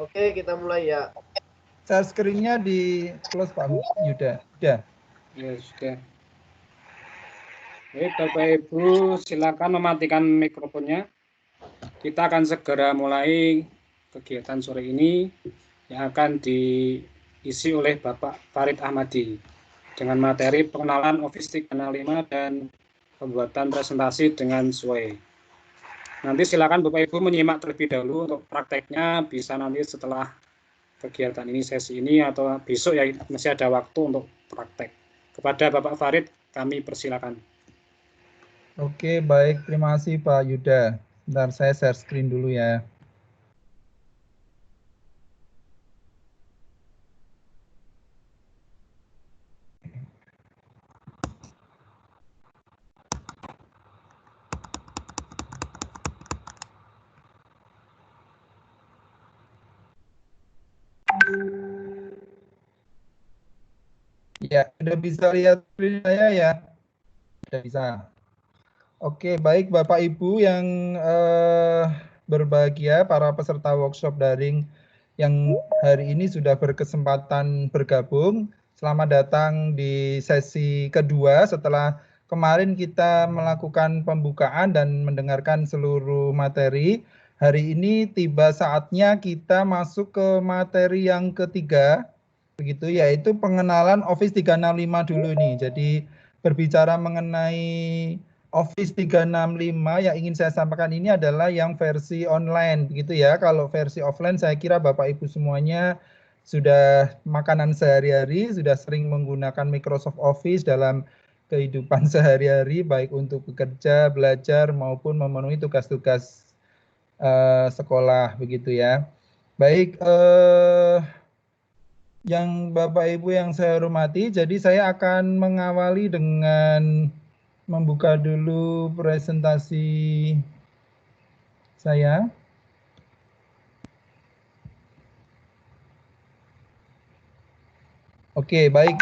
Oke, kita mulai ya. Share screen-nya di close Pak Yuda. Sudah. Ya, sudah. Baik, Bapak Ibu, silakan mematikan mikrofonnya. Kita akan segera mulai kegiatan sore ini yang akan diisi oleh Bapak Farid Ahmadi dengan materi pengenalan Office 365 dan pembuatan presentasi dengan SWOE. Nanti silakan Bapak Ibu menyimak terlebih dahulu untuk prakteknya, bisa nanti setelah kegiatan ini, sesi ini, atau besok ya masih ada waktu untuk praktek. Kepada Bapak Farid, kami persilakan. Oke, baik. Terima kasih Pak Yuda. Bentar, saya share screen dulu ya. Ya, sudah bisa lihat screen saya ya? Sudah bisa. Oke, baik Bapak Ibu yang berbahagia, para peserta workshop daring yang hari ini sudah berkesempatan bergabung. Selamat datang di sesi kedua setelah kemarin kita melakukan pembukaan dan mendengarkan seluruh materi. Hari ini tiba saatnya kita masuk ke materi yang ketiga, begitu, yaitu pengenalan Office 365 dulu nih. Jadi berbicara mengenai Office 365 yang ingin saya sampaikan ini adalah yang versi online, begitu ya. Kalau versi offline saya kira Bapak Ibu semuanya sudah makanan sehari-hari, sudah sering menggunakan Microsoft Office dalam kehidupan sehari-hari, baik untuk bekerja, belajar, maupun memenuhi tugas-tugas sekolah, begitu ya. Baik, yang Bapak Ibu yang saya hormati, jadi saya akan mengawali dengan membuka dulu presentasi saya. Oke, baik.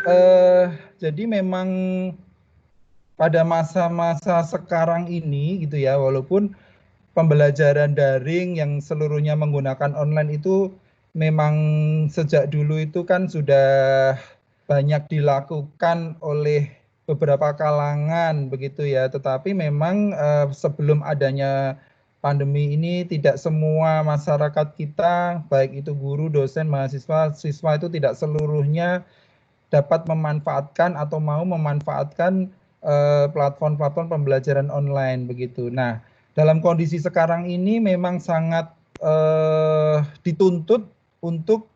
Jadi memang pada masa-masa sekarang ini gitu ya, walaupun pembelajaran daring yang seluruhnya menggunakan online itu memang sejak dulu itu kan sudah banyak dilakukan oleh beberapa kalangan begitu ya, tetapi memang sebelum adanya pandemi ini tidak semua masyarakat kita, baik itu guru, dosen, mahasiswa, siswa itu tidak seluruhnya dapat memanfaatkan atau mau memanfaatkan platform-platform pembelajaran online begitu. Nah, dalam kondisi sekarang ini memang sangat dituntut untuk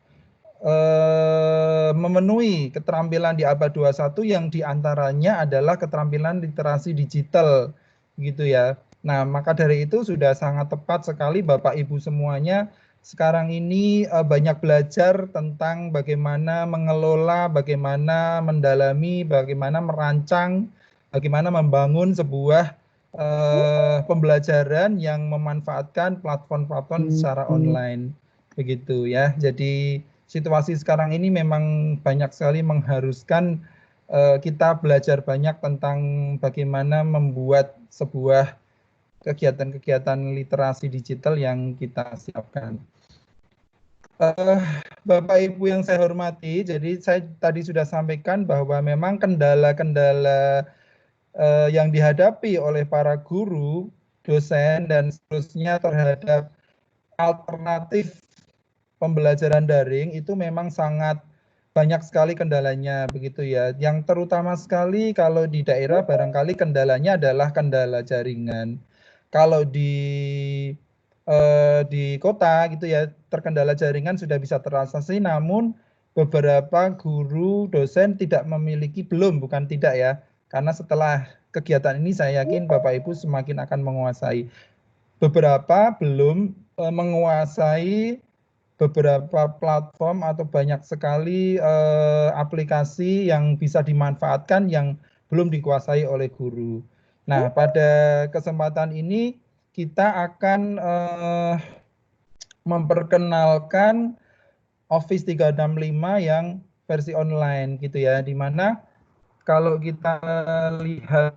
memenuhi keterampilan di abad 21 yang diantaranya adalah keterampilan literasi digital gitu ya. Nah, maka dari itu sudah sangat tepat sekali Bapak Ibu semuanya sekarang ini banyak belajar tentang bagaimana mengelola, bagaimana mendalami, bagaimana merancang, bagaimana membangun sebuah pembelajaran yang memanfaatkan platform-platform secara online begitu ya. Jadi situasi sekarang ini memang banyak sekali mengharuskan kita belajar banyak tentang bagaimana membuat sebuah kegiatan-kegiatan literasi digital yang kita siapkan. Bapak Ibu yang saya hormati, jadi saya tadi sudah sampaikan bahwa memang kendala-kendala yang dihadapi oleh para guru, dosen, dan seterusnya terhadap alternatif pembelajaran daring itu memang sangat banyak sekali kendalanya begitu ya. Yang terutama sekali kalau di daerah barangkali kendalanya adalah kendala jaringan. Kalau di kota gitu ya terkendala jaringan sudah bisa teratasi, namun beberapa guru dosen tidak memiliki, bukan tidak ya, karena setelah kegiatan ini saya yakin Bapak Ibu semakin akan menguasai. Beberapa belum menguasai beberapa platform atau banyak sekali aplikasi yang bisa dimanfaatkan yang belum dikuasai oleh guru. Nah, pada kesempatan ini kita akan memperkenalkan Office 365 yang versi online gitu ya, di mana kalau kita lihat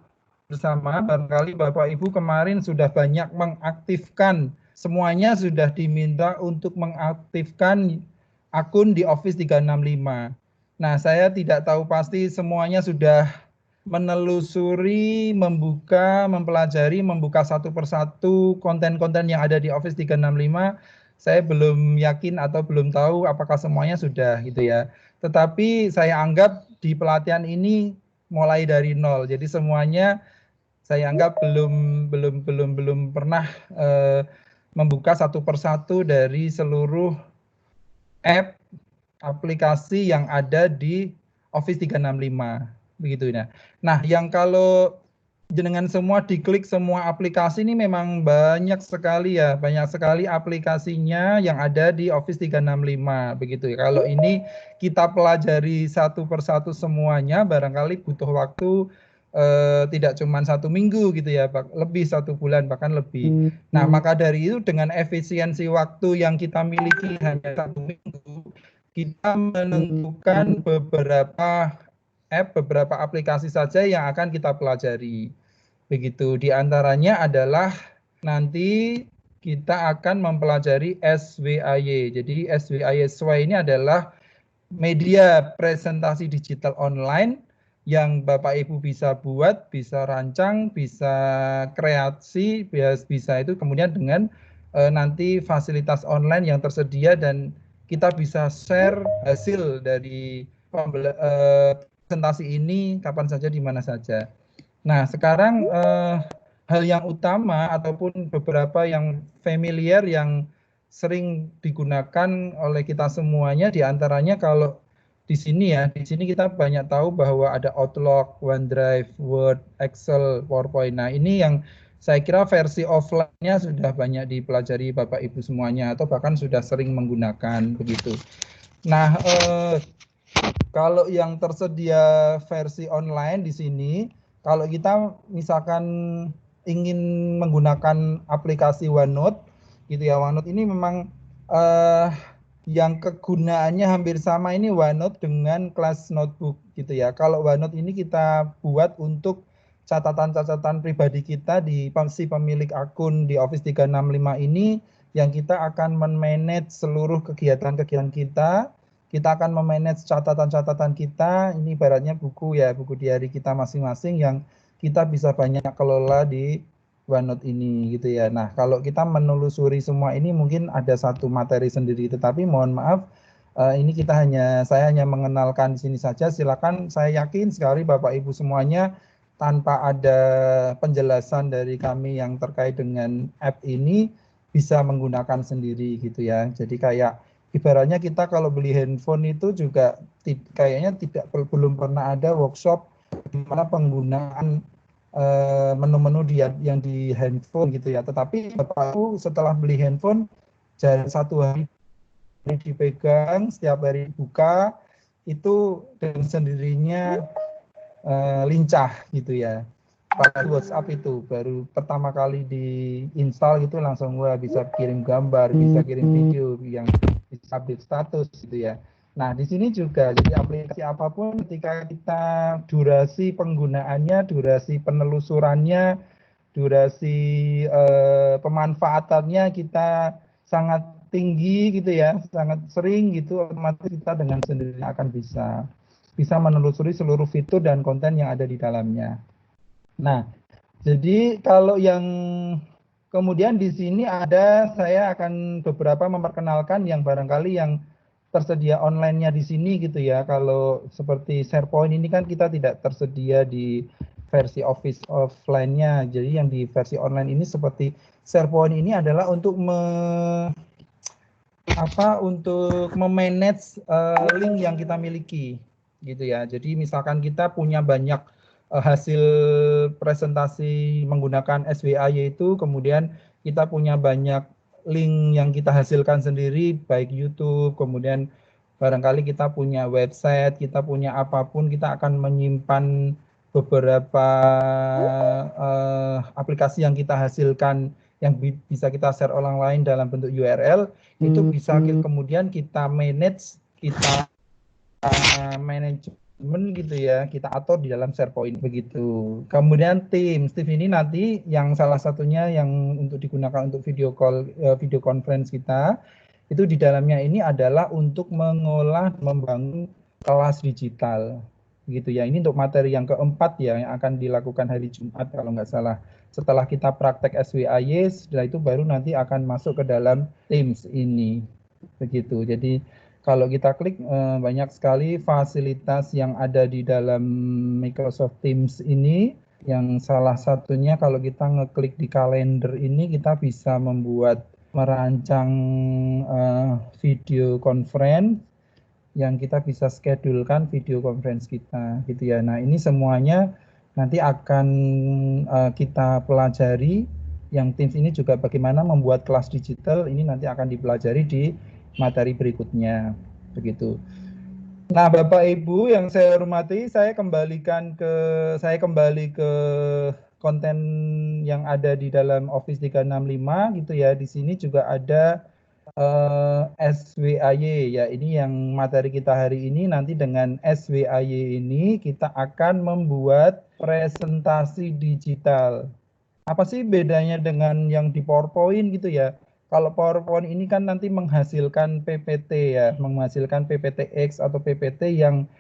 bersama, barangkali Bapak Ibu kemarin sudah banyak mengaktifkan semuanya sudah diminta untuk mengaktifkan akun di Office 365. Nah, saya tidak tahu pasti semuanya sudah menelusuri, membuka, mempelajari, membuka satu persatu konten-konten yang ada di Office 365. Saya belum yakin atau belum tahu apakah semuanya sudah gitu ya. Tetapi saya anggap di pelatihan ini mulai dari nol. Jadi semuanya saya anggap belum pernah membuka satu persatu dari seluruh app aplikasi yang ada di Office 365 begitu ya. Nah, yang kalau jenengan semua diklik semua aplikasi ini memang banyak sekali ya, banyak sekali aplikasinya yang ada di Office 365 begitu ya. Kalau ini kita pelajari satu persatu semuanya, barangkali butuh waktu tidak cuma 1 minggu gitu ya, lebih 1 bulan bahkan lebih. Nah, maka dari itu dengan efisiensi waktu yang kita miliki hanya 1 minggu, kita menentukan beberapa app, beberapa aplikasi saja yang akan kita pelajari. Begitu, di antaranya adalah nanti kita akan mempelajari SWAY. Jadi SWAY ini adalah media presentasi digital online yang Bapak Ibu bisa buat, bisa rancang, bisa kreasi, bisa itu kemudian dengan nanti fasilitas online yang tersedia dan kita bisa share hasil dari presentasi ini kapan saja di mana saja. Nah, sekarang hal yang utama ataupun beberapa yang familiar yang sering digunakan oleh kita semuanya diantaranya kalau di sini ya, di sini kita banyak tahu bahwa ada Outlook, OneDrive, Word, Excel, PowerPoint. Nah, ini yang saya kira versi offline-nya sudah banyak dipelajari Bapak Ibu semuanya atau bahkan sudah sering menggunakan begitu. Nah, kalau yang tersedia versi online di sini, kalau kita misalkan ingin menggunakan aplikasi OneNote, gitu ya, OneNote ini memang yang kegunaannya hampir sama ini OneNote dengan Class Notebook gitu ya. Kalau OneNote ini kita buat untuk catatan-catatan pribadi kita di si pemilik akun di Office 365 ini yang kita akan memanage seluruh kegiatan-kegiatan kita. Kita akan memanage catatan-catatan kita, ini ibaratnya buku ya, buku diari kita masing-masing yang kita bisa banyak kelola di OneNote ini gitu ya. Nah, kalau kita menelusuri semua ini mungkin ada satu materi sendiri, tetapi mohon maaf ini saya hanya mengenalkan di sini saja. Silakan, saya yakin sekali Bapak Ibu semuanya tanpa ada penjelasan dari kami yang terkait dengan app ini bisa menggunakan sendiri gitu ya. Jadi kayak ibaratnya kita kalau beli handphone itu juga kayaknya belum pernah ada workshop di mana penggunaan menu-menu yang di handphone gitu ya. Tetapi Bapakku setelah beli handphone, jalan 1 hari dipegang, setiap hari buka, itu dengan sendirinya lincah gitu ya. Pakai WhatsApp itu baru pertama kali diinstal gitu langsung bisa kirim gambar, bisa kirim video yang bisa update status gitu ya. Nah, di sini juga, jadi aplikasi apapun ketika kita durasi penggunaannya, durasi penelusurannya, durasi pemanfaatannya kita sangat tinggi gitu ya, sangat sering gitu, otomatis kita dengan sendirinya akan bisa menelusuri seluruh fitur dan konten yang ada di dalamnya. Nah, jadi kalau yang kemudian di sini saya akan beberapa memperkenalkan yang barangkali yang tersedia online-nya di sini gitu ya. Kalau seperti SharePoint ini kan kita tidak tersedia di versi Office offline-nya. Jadi yang di versi online ini seperti SharePoint ini adalah untuk memanage link yang kita miliki gitu ya. Jadi misalkan kita punya banyak hasil presentasi menggunakan SWAY itu, kemudian kita punya banyak link yang kita hasilkan sendiri, baik YouTube, kemudian barangkali kita punya website, kita punya apapun, kita akan menyimpan beberapa aplikasi yang kita hasilkan yang bisa kita share orang lain dalam bentuk URL, itu bisa kemudian kita manage gitu ya, kita atur di dalam SharePoint begitu. Kemudian Teams ini nanti yang salah satunya yang untuk digunakan untuk video call, video conference kita, itu di dalamnya ini adalah untuk mengolah, membangun kelas digital, gitu ya. Ini untuk materi yang keempat ya, yang akan dilakukan hari Jumat kalau nggak salah. Setelah kita praktek SWAY, setelah itu baru nanti akan masuk ke dalam Teams ini, begitu. Jadi kalau kita klik banyak sekali fasilitas yang ada di dalam Microsoft Teams ini. Yang salah satunya kalau kita ngeklik di kalender ini, kita bisa merancang video conference yang kita bisa schedulekan video conference kita, gitu ya. Nah, ini semuanya nanti akan kita pelajari. Yang Teams ini juga bagaimana membuat kelas digital, ini nanti akan dipelajari di materi berikutnya, begitu. Nah, Bapak Ibu yang saya hormati, saya kembali ke konten yang ada di dalam Office 365 gitu ya. Di sini juga ada SWAY ya. Ini yang materi kita hari ini. Nanti dengan SWAY ini kita akan membuat presentasi digital. Apa sih bedanya dengan yang di PowerPoint gitu ya? Kalau PowerPoint ini kan nanti menghasilkan PPT ya, menghasilkan PPTX atau PPT yang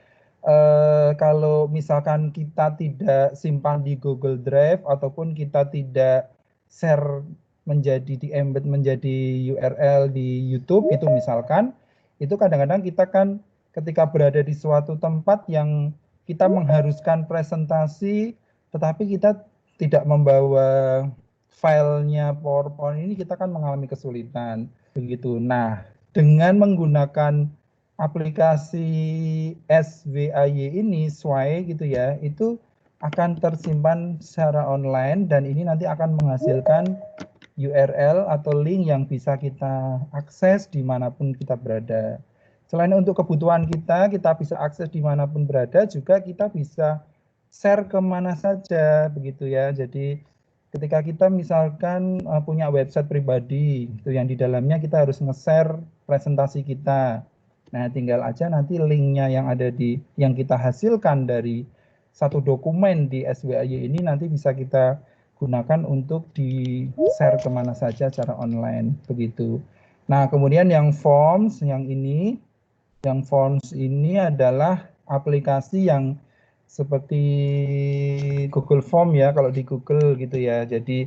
kalau misalkan kita tidak simpan di Google Drive ataupun kita tidak share di embed menjadi URL di YouTube itu misalkan, itu kadang-kadang kita kan ketika berada di suatu tempat yang kita mengharuskan presentasi, tetapi kita tidak membawa filenya PowerPoint ini, kita kan mengalami kesulitan begitu. Nah, dengan menggunakan aplikasi SWAY ini, SWAY gitu ya, itu akan tersimpan secara online dan ini nanti akan menghasilkan URL atau link yang bisa kita akses dimanapun kita berada. Selain untuk kebutuhan kita bisa akses dimanapun berada, juga kita bisa share kemana saja begitu ya. Jadi ketika kita misalkan punya website pribadi, itu yang di dalamnya kita harus nge-share presentasi kita. Nah, tinggal aja nanti linknya yang kita hasilkan dari satu dokumen di SWAY ini nanti bisa kita gunakan untuk di-share kemana saja secara online begitu. Nah, kemudian yang Forms ini adalah aplikasi yang seperti Google Form ya, kalau di Google gitu ya. Jadi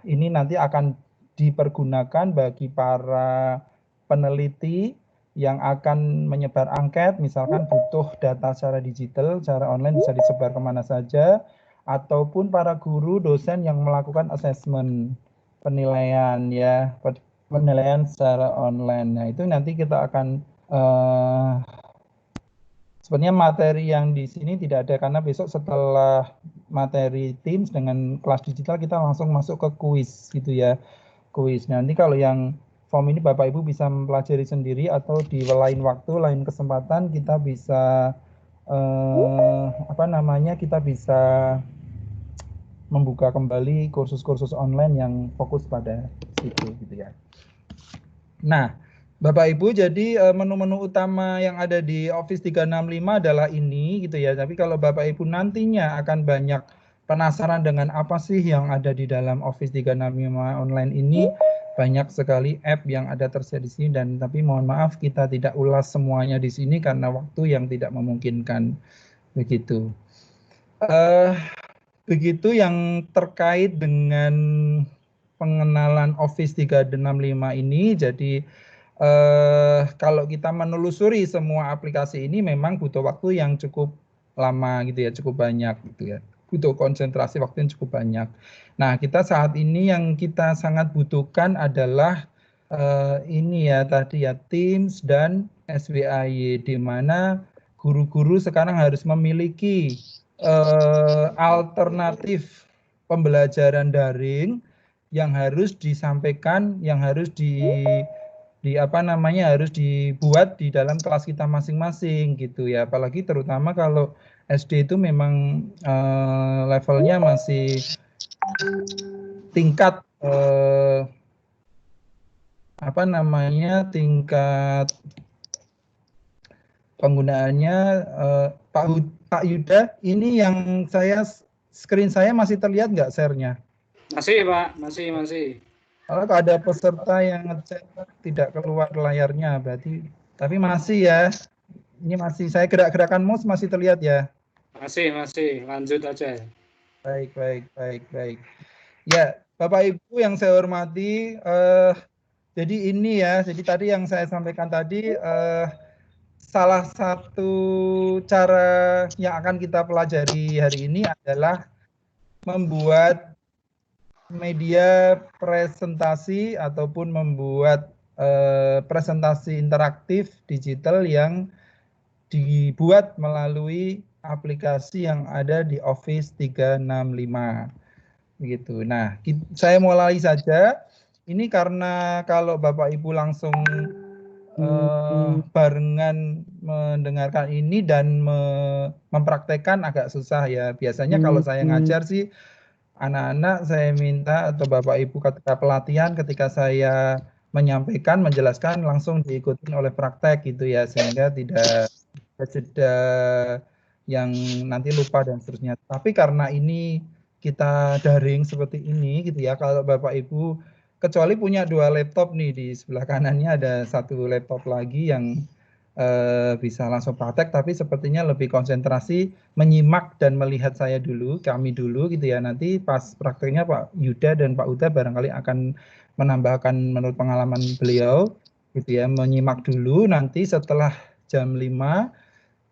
ini nanti akan dipergunakan bagi para peneliti yang akan menyebar angket, misalkan butuh data secara digital, secara online bisa disebar kemana saja, ataupun para guru, dosen yang melakukan assessment, penilaian ya, penilaian secara online. Nah, itu nanti kita akan sebenarnya materi yang di sini tidak ada karena besok setelah materi Teams dengan kelas digital kita langsung masuk ke kuis gitu ya. Kuis. Nanti kalau yang form ini Bapak Ibu bisa mempelajari sendiri atau di lain waktu, lain kesempatan kita bisa kita bisa membuka kembali kursus-kursus online yang fokus pada situ gitu ya. Nah, Bapak Ibu, jadi menu-menu utama yang ada di Office 365 adalah ini gitu ya. Tapi kalau Bapak Ibu nantinya akan banyak penasaran dengan apa sih yang ada di dalam Office 365 online ini, banyak sekali app yang ada tersedia di sini dan tapi mohon maaf kita tidak ulas semuanya di sini karena waktu yang tidak memungkinkan begitu. Begitu yang terkait dengan pengenalan Office 365 ini. Jadi kalau kita menelusuri semua aplikasi ini memang butuh waktu yang cukup lama gitu ya, cukup banyak gitu ya. Butuh konsentrasi waktu yang cukup banyak. Nah, kita saat ini yang kita sangat butuhkan adalah ini ya tadi ya, Teams dan SWAY, di mana guru-guru sekarang harus memiliki alternatif pembelajaran daring yang harus disampaikan, yang harus harus dibuat di dalam kelas kita masing-masing gitu ya. Apalagi terutama kalau SD itu memang levelnya masih tingkat tingkat penggunaannya Pak Yuda, ini yang screen saya masih terlihat nggak share-nya? Masih Pak, masih. Kalau ada peserta yang ngechat tidak keluar layarnya, berarti tapi masih ya. Ini masih saya gerak-gerakan mouse masih terlihat ya. Masih, lanjut aja. Baik. Ya, Bapak Ibu yang saya hormati, jadi ini ya, jadi tadi yang saya sampaikan tadi, salah satu cara yang akan kita pelajari hari ini adalah membuat media presentasi ataupun membuat presentasi interaktif digital yang dibuat melalui aplikasi yang ada di Office 365. Begitu. Nah, saya mulai saja. Ini karena kalau Bapak Ibu langsung barengan mendengarkan ini dan mempraktekkan agak susah ya. Biasanya kalau saya ngajar sih anak-anak saya minta atau Bapak Ibu ketika pelatihan, ketika saya menyampaikan, menjelaskan langsung diikuti oleh praktek gitu ya, sehingga tidak jeda yang nanti lupa dan seterusnya. Tapi karena ini kita daring seperti ini gitu ya, kalau Bapak Ibu kecuali punya 2 laptop nih, di sebelah kanannya ada 1 laptop lagi yang bisa langsung praktek, tapi sepertinya lebih konsentrasi menyimak dan melihat saya dulu, kami dulu gitu ya. Nanti pas prakteknya Pak Yuda dan Pak Uta barangkali akan menambahkan menurut pengalaman beliau gitu ya, menyimak dulu, nanti setelah jam 5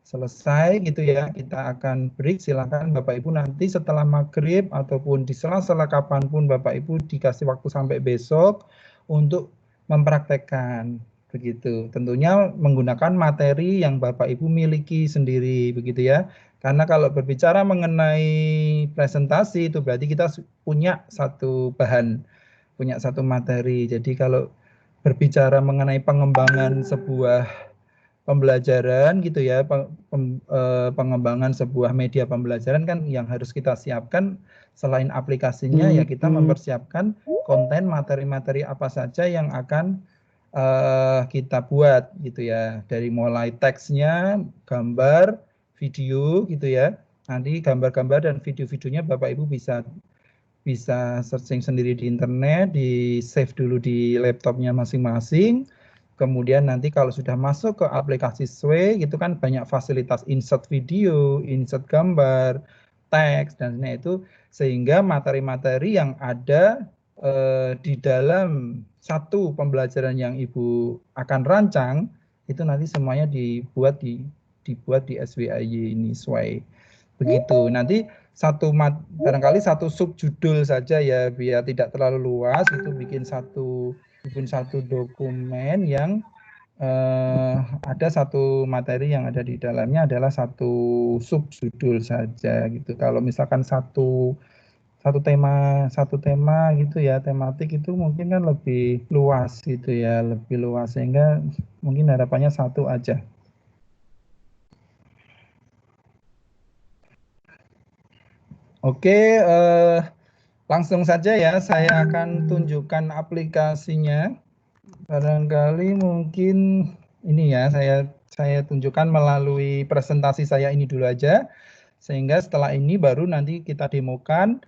selesai gitu ya, kita akan break. Silakan Bapak Ibu nanti setelah maghrib ataupun di sela-sela kapanpun Bapak Ibu dikasih waktu sampai besok untuk mempraktekkan begitu. Tentunya menggunakan materi yang Bapak Ibu miliki sendiri begitu ya. Karena kalau berbicara mengenai presentasi itu berarti kita punya satu bahan, punya satu materi. Jadi kalau berbicara mengenai pengembangan sebuah pembelajaran gitu ya, pengembangan sebuah media pembelajaran kan yang harus kita siapkan selain aplikasinya ya kita mempersiapkan konten materi-materi apa saja yang akan kita buat gitu ya, dari mulai teksnya, gambar, video gitu ya. Nanti gambar-gambar dan video-videonya Bapak Ibu bisa searching sendiri di internet, di save dulu di laptopnya masing-masing. Kemudian nanti kalau sudah masuk ke aplikasi Sway, itu kan banyak fasilitas insert video, insert gambar, teks, dan sebagainya itu, sehingga materi-materi yang ada di dalam satu pembelajaran yang Ibu akan rancang, itu nanti semuanya dibuat di SWAY ini, Sway. Begitu. Nanti barangkali satu subjudul saja ya, biar tidak terlalu luas, itu bikin satu dokumen yang ada satu materi yang ada di dalamnya adalah satu subjudul saja gitu. Kalau misalkan satu tema gitu ya, tematik itu mungkin kan lebih luas gitu ya, lebih luas, sehingga mungkin harapannya satu aja. Oke, langsung saja ya, saya akan tunjukkan aplikasinya. Barangkali mungkin ini ya, saya tunjukkan melalui presentasi saya ini dulu aja, sehingga setelah ini baru nanti kita demokan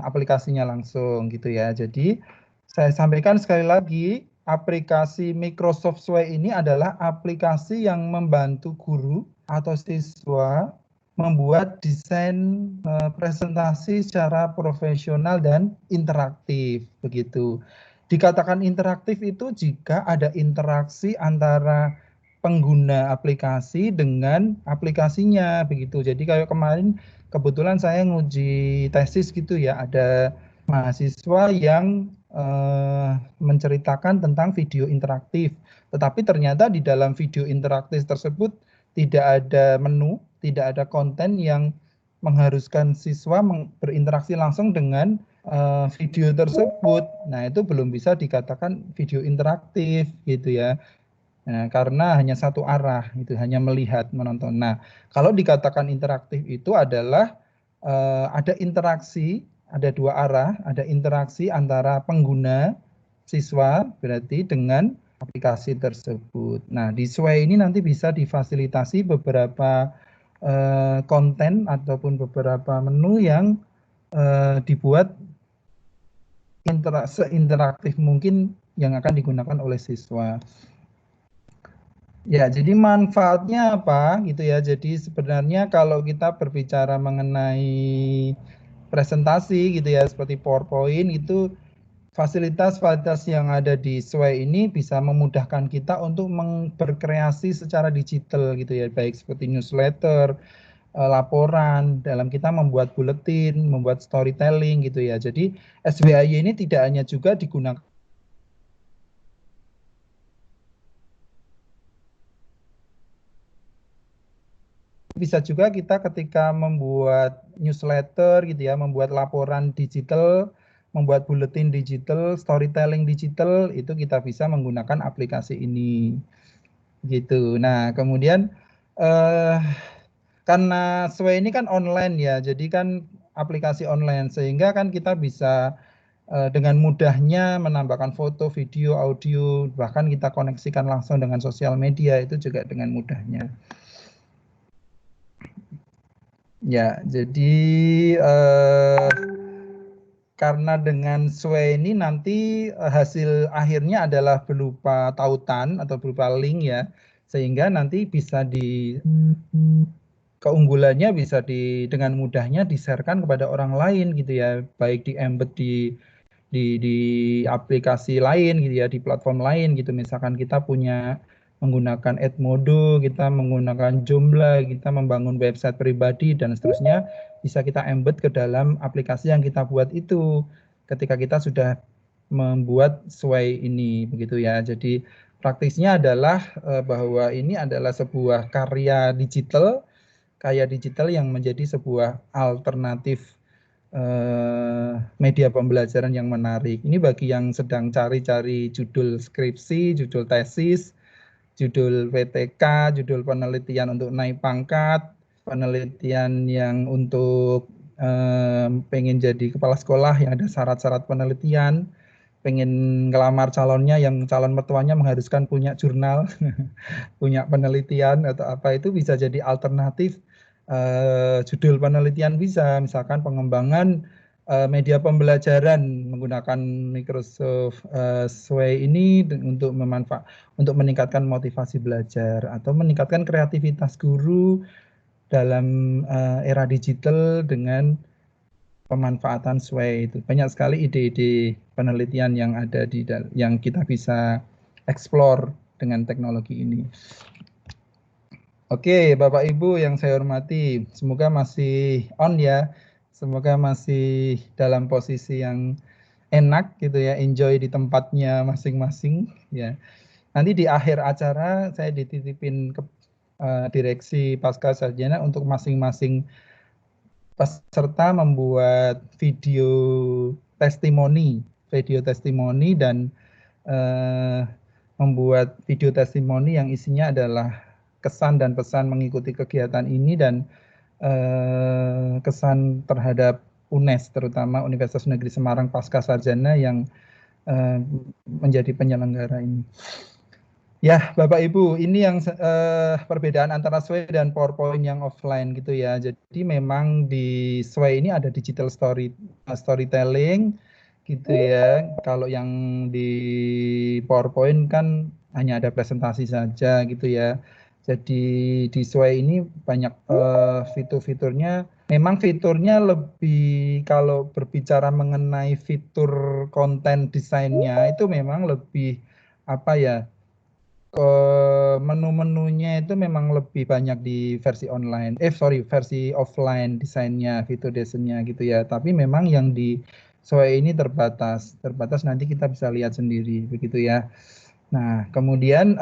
aplikasinya langsung gitu ya. Jadi saya sampaikan sekali lagi, aplikasi Microsoft Sway ini adalah aplikasi yang membantu guru atau siswa membuat desain presentasi secara profesional dan interaktif begitu. Dikatakan interaktif itu jika ada interaksi antara pengguna aplikasi dengan aplikasinya begitu. Jadi kayak kemarin kebetulan saya nguji tesis gitu ya, ada mahasiswa yang menceritakan tentang video interaktif. Tetapi ternyata di dalam video interaktif tersebut tidak ada menu, tidak ada konten yang mengharuskan siswa berinteraksi langsung dengan video tersebut. Nah, itu belum bisa dikatakan video interaktif gitu ya. Nah, karena hanya satu arah, itu hanya melihat, menonton. Nah, kalau dikatakan interaktif itu adalah ada interaksi, ada dua arah, ada interaksi antara pengguna siswa berarti dengan aplikasi tersebut. Nah, di Sway ini nanti bisa difasilitasi beberapa konten ataupun beberapa menu yang dibuat seinteraktif mungkin yang akan digunakan oleh siswa. Ya, jadi manfaatnya apa gitu ya. Jadi sebenarnya kalau kita berbicara mengenai presentasi gitu ya, seperti PowerPoint itu fasilitas-fasilitas yang ada di Sway ini bisa memudahkan kita untuk berkreasi secara digital gitu ya, baik seperti newsletter, laporan, dalam kita membuat buletin, membuat storytelling gitu ya. Jadi SBAY ini tidak hanya juga digunakan bisa juga kita ketika membuat newsletter gitu ya, membuat laporan digital, membuat buletin digital, storytelling digital, itu kita bisa menggunakan aplikasi ini. Gitu. Nah, kemudian karena Sway ini kan online ya, jadi kan aplikasi online sehingga kan kita bisa dengan mudahnya menambahkan foto, video, audio, bahkan kita koneksikan langsung dengan sosial media itu juga dengan mudahnya. Ya, jadi karena dengan Sway ini nanti hasil akhirnya adalah berupa tautan atau berupa link ya, sehingga nanti bisa keunggulannya bisa dengan mudahnya di-sharekan kepada orang lain gitu ya, baik di embed di aplikasi lain gitu ya, di platform lain gitu. Misalkan kita punya menggunakan Edmodo, kita menggunakan Joomla, kita membangun website pribadi dan seterusnya, bisa kita embed ke dalam aplikasi yang kita buat itu ketika kita sudah membuat Sway ini begitu ya. Jadi praktisnya adalah bahwa ini adalah sebuah karya digital yang menjadi sebuah alternatif media pembelajaran yang menarik. Ini bagi yang sedang cari-cari judul skripsi, judul tesis, judul PTK, judul penelitian untuk naik pangkat, penelitian yang untuk pengen jadi kepala sekolah yang ada syarat-syarat penelitian, pengen ngelamar calonnya yang calon mertuanya mengharuskan punya jurnal, punya penelitian atau apa, itu bisa jadi alternatif judul penelitian bisa, misalkan pengembangan media pembelajaran menggunakan Microsoft Sway ini untuk meningkatkan motivasi belajar atau meningkatkan kreativitas guru dalam era digital dengan pemanfaatan Sway. Itu banyak sekali ide-ide penelitian yang ada yang kita bisa explore dengan teknologi ini. Oke, Bapak Ibu yang saya hormati, semoga masih on ya, semoga masih dalam posisi yang enak gitu ya, enjoy di tempatnya masing-masing ya. Nanti di akhir acara saya dititipin ke direksi pasca sarjana untuk masing-masing peserta membuat video testimoni dan membuat video testimoni yang isinya adalah kesan dan pesan mengikuti kegiatan ini dan kesan terhadap UNES, terutama Universitas Negeri Semarang Pasca Sarjana yang menjadi penyelenggara ini. Ya, Bapak Ibu, ini yang perbedaan antara Sway dan PowerPoint yang offline gitu ya. Jadi memang di Sway ini ada digital storytelling gitu ya. Kalau yang di PowerPoint kan hanya ada presentasi saja gitu ya. Jadi di Sway ini banyak fitur-fiturnya. Memang fiturnya lebih, kalau berbicara mengenai fitur konten desainnya itu memang lebih apa ya, menu-menunya itu memang lebih banyak di versi versi offline desainnya, fitur desainnya gitu ya. Tapi memang yang di Sway ini terbatas nanti kita bisa lihat sendiri begitu ya. Nah, kemudian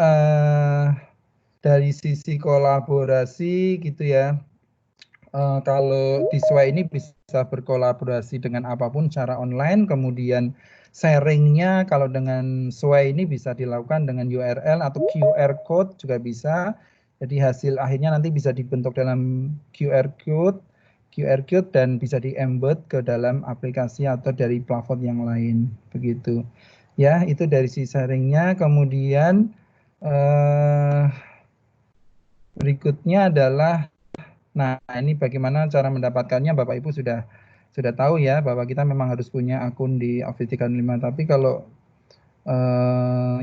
dari sisi kolaborasi gitu ya, kalau di Sway ini bisa berkolaborasi dengan apapun secara online, kemudian sharingnya kalau dengan Sway ini bisa dilakukan dengan URL atau QR code juga bisa. Jadi hasil akhirnya nanti bisa dibentuk dalam QR code dan bisa di-embed ke dalam aplikasi atau dari platform yang lain begitu. Ya, itu dari si sharingnya. Kemudian berikutnya adalah, nah ini bagaimana cara mendapatkannya. Bapak Ibu sudah tahu ya bahwa kita memang harus punya akun di Office 365. Tapi kalau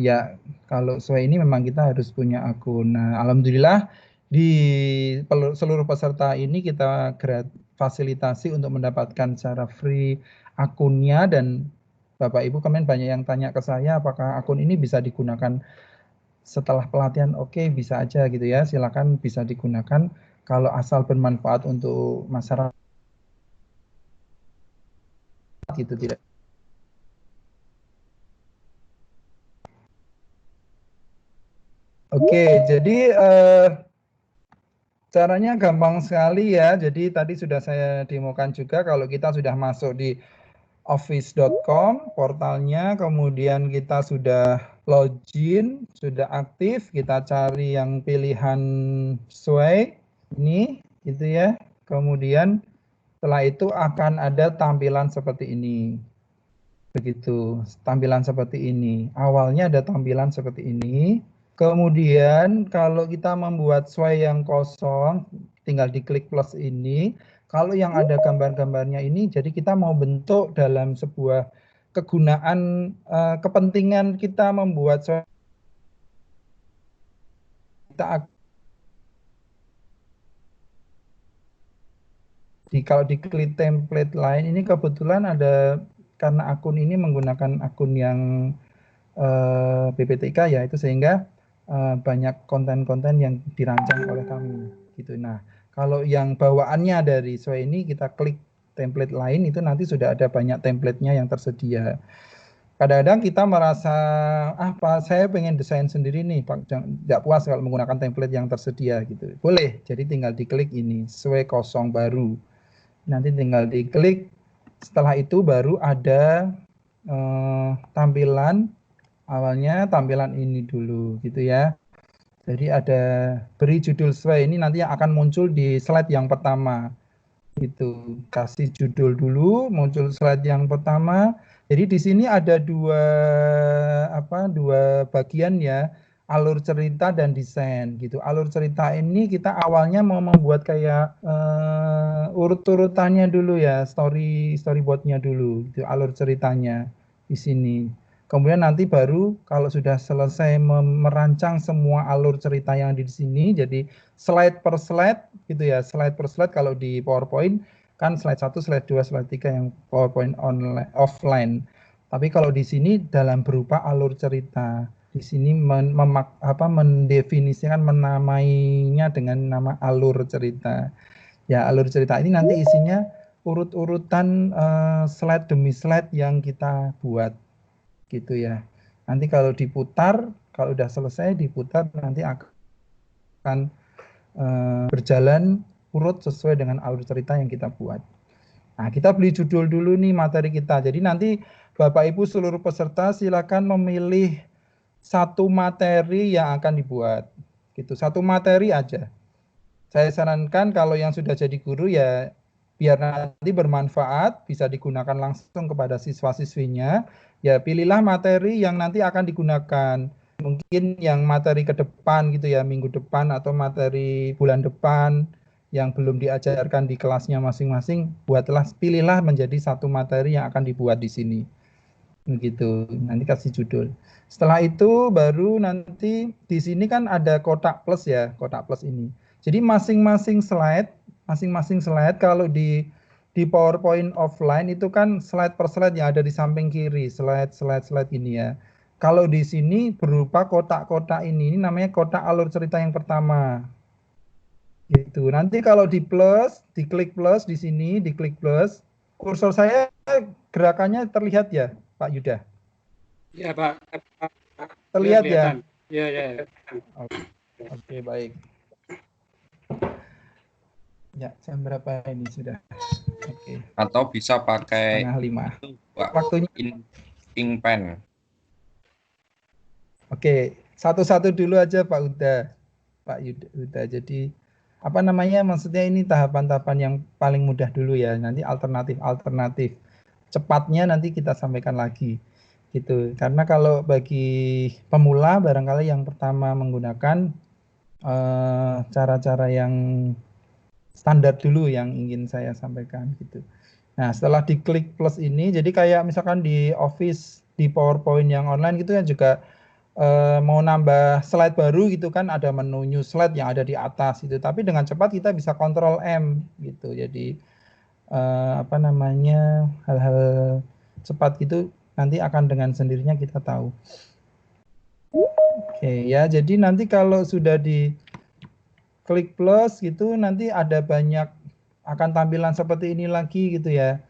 ya kalau sesuai ini memang kita harus punya akun. Nah, alhamdulillah di seluruh peserta ini kita fasilitasi untuk mendapatkan secara free akunnya, dan Bapak Ibu kemarin banyak yang tanya ke saya apakah akun ini bisa digunakan setelah pelatihan. Oke, bisa aja gitu ya. Silakan bisa digunakan kalau asal bermanfaat untuk masyarakat gitu, tidak. Oke, jadi caranya gampang sekali ya. Jadi tadi sudah saya demokan juga. Kalau kita sudah masuk di office.com portalnya, kemudian kita sudah login, sudah aktif, kita cari yang pilihan sesuai ini gitu ya. Kemudian setelah itu akan ada tampilan seperti ini. Begitu, tampilan seperti ini. Awalnya ada tampilan seperti ini. Kemudian kalau kita membuat sesuai yang kosong, tinggal diklik plus ini. Kalau yang ada gambar-gambarnya ini, jadi kita mau bentuk dalam sebuah kegunaan, kepentingan kita membuat kita kalau diklik template lain ini kebetulan ada, karena akun ini menggunakan akun yang BPTK ya, itu sehingga banyak konten-konten yang dirancang oleh kami gitu. Nah, kalau yang bawaannya dari sesuai ini kita klik template lain, itu nanti sudah ada banyak templatenya yang tersedia. Kadang-kadang kita merasa Pak, saya pengen desain sendiri nih Pak, tidak puas kalau menggunakan template yang tersedia gitu. Boleh, jadi tinggal diklik ini sesuai kosong baru, nanti tinggal diklik. Setelah itu baru ada tampilan. Awalnya tampilan ini dulu gitu ya. Jadi ada beri judul sesuai, ini nanti yang akan muncul di slide yang pertama. Itu kasih judul dulu, muncul slide yang pertama. Jadi di sini ada dua bagian ya, alur cerita dan desain gitu. Alur cerita ini kita awalnya mau membuat kayak urut-urutannya dulu ya, storyboardnya dulu, gitu, alur ceritanya di sini. Kemudian nanti baru kalau sudah selesai merancang semua alur cerita yang di sini, jadi slide per slide gitu ya, slide per slide. Kalau di PowerPoint kan slide 1, slide 2, slide 3 yang PowerPoint online, offline. Tapi kalau di sini dalam berupa alur cerita. Di sini mendefinisikan, menamainya dengan nama alur cerita. Ya, alur cerita ini nanti isinya urut-urutan slide demi slide yang kita buat. Gitu ya. Nanti kalau diputar, kalau udah selesai diputar, nanti akan berjalan urut sesuai dengan alur cerita yang kita buat. Nah, kita beli judul dulu nih materi kita. Jadi nanti Bapak Ibu seluruh peserta silakan memilih satu materi yang akan dibuat. Gitu, satu materi aja. Saya sarankan kalau yang sudah jadi guru ya biar nanti bermanfaat, bisa digunakan langsung kepada siswa-siswinya. Ya pilihlah materi yang nanti akan digunakan. Mungkin yang materi ke depan gitu ya, minggu depan atau materi bulan depan yang belum diajarkan di kelasnya masing-masing, pilihlah menjadi satu materi yang akan dibuat di sini. Begitu, nanti kasih judul. Setelah itu baru nanti di sini kan ada kotak plus ya, kotak plus ini. Jadi masing-masing slide kalau di PowerPoint offline itu kan slide per slide yang ada di samping kiri, slide ini ya. Kalau di sini berupa kotak-kotak ini namanya kotak alur cerita yang pertama. Gitu. Nanti kalau di plus, diklik plus di sini, diklik plus. Kursor saya gerakannya terlihat ya, Pak Yuda? Ya, Pak. Terlihat ya? Ya. Oke, baik. Ya, jam berapa ini sudah? Oke. Atau bisa pakai 4:30. itu, Pak. Waktunya Ink pen. Oke, satu-satu dulu aja Pak Uda. Pak Uda. Jadi apa namanya? Maksudnya ini tahapan-tahapan yang paling mudah dulu ya. Nanti alternatif cepatnya nanti kita sampaikan lagi. gitu. Karena kalau bagi pemula barangkali yang pertama menggunakan cara-cara yang standar dulu yang ingin saya sampaikan gitu. Nah, setelah diklik plus ini, jadi kayak misalkan di Office, di PowerPoint yang online gitu kan juga mau nambah slide baru gitu kan, ada menu new slide yang ada di atas gitu. Tapi dengan cepat kita bisa Ctrl M gitu. Jadi apa namanya, hal-hal cepat gitu nanti akan dengan sendirinya kita tahu. Oke ya, jadi nanti kalau sudah di klik plus gitu nanti ada banyak akan tampilan seperti ini lagi gitu ya.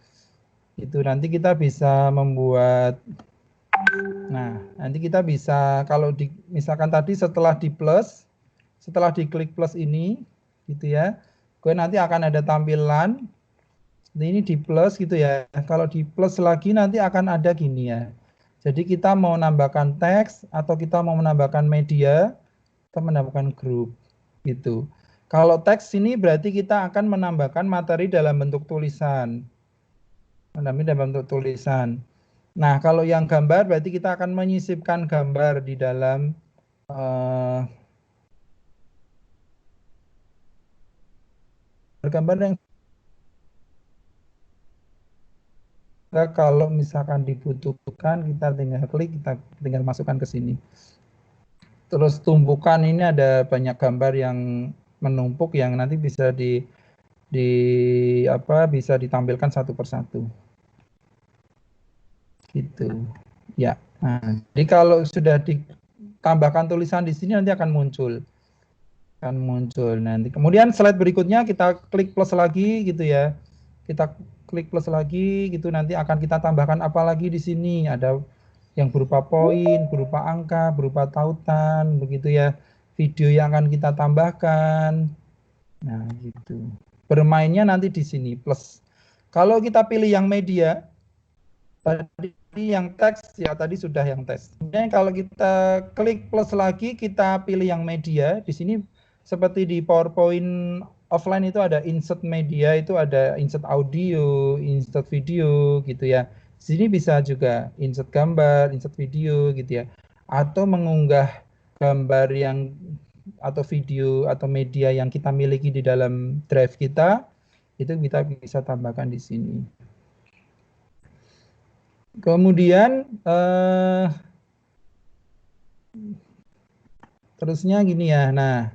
Itu nanti kita bisa membuat, nah nanti kita bisa kalau di misalkan tadi setelah di plus, setelah diklik plus ini gitu ya, gue nanti akan ada tampilan ini di plus gitu ya. Kalau di plus lagi nanti akan ada gini ya. Jadi kita mau menambahkan teks atau kita mau menambahkan media atau menambahkan grup gitu. Kalau teks ini berarti kita akan menambahkan materi dalam bentuk tulisan. Dalam bentuk tulisan. Nah, kalau yang gambar berarti kita akan menyisipkan gambar di dalam gambar yang kalau misalkan dibutuhkan kita tinggal klik, kita tinggal masukkan ke sini. Terus tumpukan ini ada banyak gambar yang menumpuk yang nanti bisa bisa ditampilkan satu persatu. Gitu. Ya. Nah, jadi kalau sudah ditambahkan tulisan di sini nanti akan muncul. Nanti. Kemudian slide berikutnya kita klik plus lagi gitu ya. Kita klik plus lagi gitu, nanti akan kita tambahkan apa lagi di sini, ada yang berupa poin, berupa angka, berupa tautan, begitu ya, video yang akan kita tambahkan. Nah gitu, bermainnya nanti di sini plus. Kalau kita pilih yang media, tadi yang teks ya, tadi sudah yang teks. Kemudian kalau kita klik plus lagi, kita pilih yang media, di sini seperti di PowerPoint offline itu ada insert media, itu ada insert audio, insert video gitu ya. Di sini bisa juga insert gambar, insert video gitu ya. Atau mengunggah gambar yang atau video atau media yang kita miliki di dalam drive kita, itu kita bisa tambahkan di sini. Kemudian terusnya gini ya. Nah,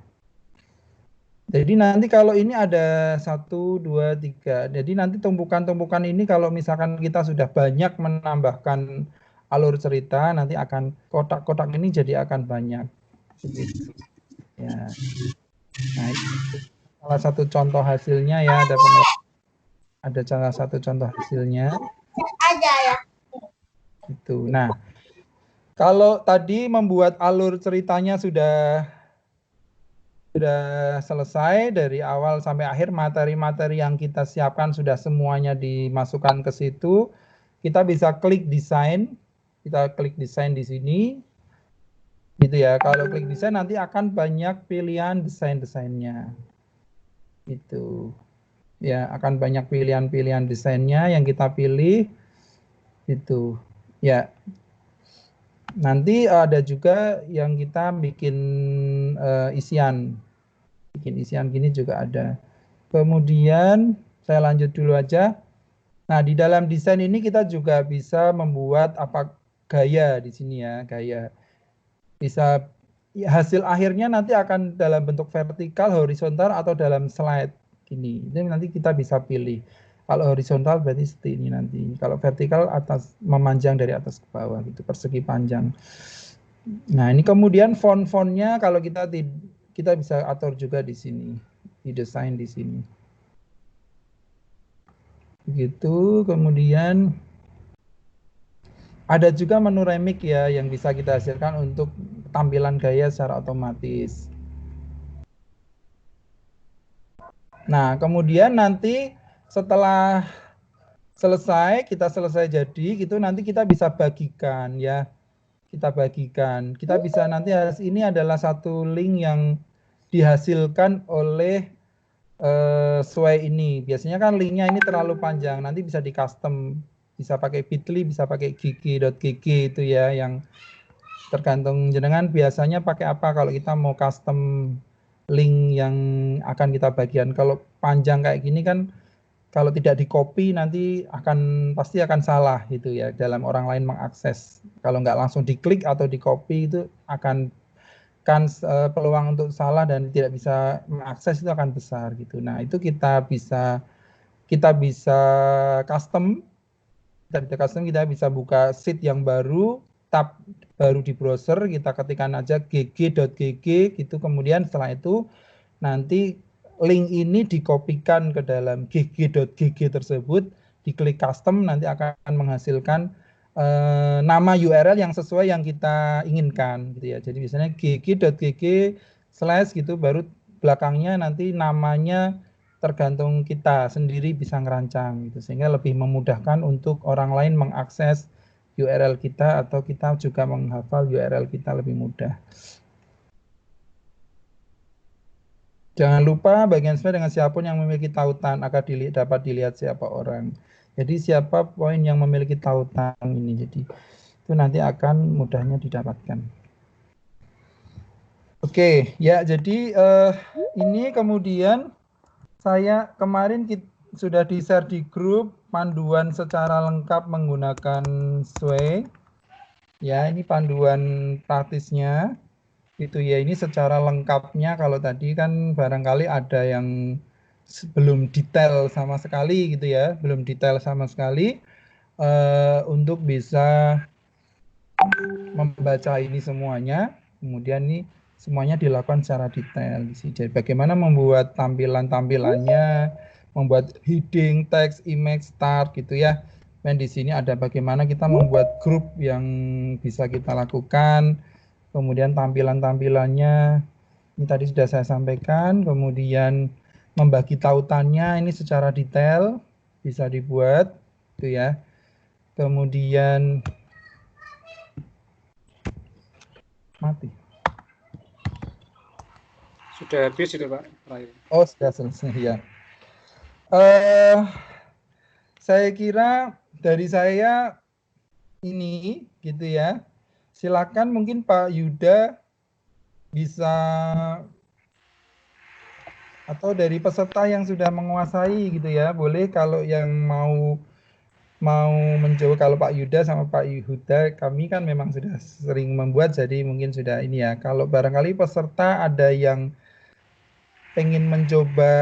jadi nanti kalau ini ada 1, 2, 3. Jadi nanti tumpukan-tumpukan ini kalau misalkan kita sudah banyak menambahkan alur cerita, nanti akan kotak-kotak ini jadi akan banyak. Ya. Nah, ini salah satu contoh hasilnya ya, ada salah satu contoh hasilnya. Aja ya. Itu. Nah, kalau tadi membuat alur ceritanya sudah selesai dari awal sampai akhir, materi-materi yang kita siapkan sudah semuanya dimasukkan ke situ. Kita bisa klik desain, kita klik desain di sini, gitu ya. Kalau klik desain nanti akan banyak pilihan desain-desainnya, gitu. Ya, akan banyak pilihan-pilihan desainnya yang kita pilih, gitu. Ya. Nanti ada juga yang kita bikin isian. Bikin isian gini juga ada. Kemudian saya lanjut dulu aja. Nah, di dalam desain ini kita juga bisa membuat apa gaya di sini ya, gaya. Bisa hasil akhirnya nanti akan dalam bentuk vertikal, horizontal atau dalam slide gini. Ini nanti kita bisa pilih. Kalau horizontal berarti seperti ini nanti. Kalau vertikal atas memanjang dari atas ke bawah gitu, persegi panjang. Nah, ini kemudian font-fontnya kalau kita bisa atur juga di sini, didesain di sini. Begitu, kemudian ada juga menu remix ya yang bisa kita hasilkan untuk tampilan gaya secara otomatis. Nah, kemudian nanti setelah kita selesai jadi gitu, nanti kita bisa bagikan ya. Kita bagikan. Kita bisa nanti ini adalah satu link yang dihasilkan oleh Sway ini. Biasanya kan linknya ini terlalu panjang, nanti bisa di custom bisa pakai Bitly, bisa pakai gg.gg itu ya, yang tergantung jenengan biasanya pakai apa kalau kita mau custom link yang akan kita bagian. Kalau panjang kayak gini kan kalau tidak di copy nanti pasti akan salah gitu ya dalam orang lain mengakses. Kalau nggak langsung diklik atau di copy itu akan peluang untuk salah dan tidak bisa mengakses itu akan besar gitu. Nah itu kita bisa custom, kita bisa buka sheet yang baru, tab baru di browser, kita ketikkan aja gg.gg gitu, kemudian setelah itu nanti link ini dikopikan ke dalam gg.gg tersebut, diklik custom, nanti akan menghasilkan nama URL yang sesuai yang kita inginkan gitu ya. Jadi biasanya gg.gg/ gitu, baru belakangnya nanti namanya tergantung kita sendiri bisa ngerancang gitu, sehingga lebih memudahkan untuk orang lain mengakses URL kita atau kita juga menghafal URL kita lebih mudah. Jangan lupa bagian sesuai dengan siapapun yang memiliki tautan akan dapat dilihat siapa orang. Jadi siapa poin yang memiliki tautan ini, jadi itu nanti akan mudahnya didapatkan. Oke, ya jadi ini kemudian saya kemarin sudah di-share di grup panduan secara lengkap menggunakan Sway. Ya, ini panduan praktisnya. Itu ya, ini secara lengkapnya. Kalau tadi kan barangkali ada yang belum detail sama sekali gitu ya, belum detail sama sekali untuk bisa membaca ini semuanya. Kemudian ini semuanya dilakukan secara detail. Jadi bagaimana membuat tampilannya, membuat heading, text, image, start gitu ya. Dan di sini ada bagaimana kita membuat grup yang bisa kita lakukan. Kemudian tampilannya ini tadi sudah saya sampaikan. Kemudian membagi tautannya ini secara detail bisa dibuat gitu ya. Kemudian mati. Sudah habis itu Pak. Oh, sudah selesai ya. Saya kira dari saya ini gitu ya. Silakan mungkin Pak Yuda bisa, atau dari peserta yang sudah menguasai gitu ya, boleh kalau yang mau mencoba. Kalau Pak Yuda sama Pak Yuda, kami kan memang sudah sering membuat, jadi mungkin sudah ini ya. Kalau barangkali peserta ada yang pengen mencoba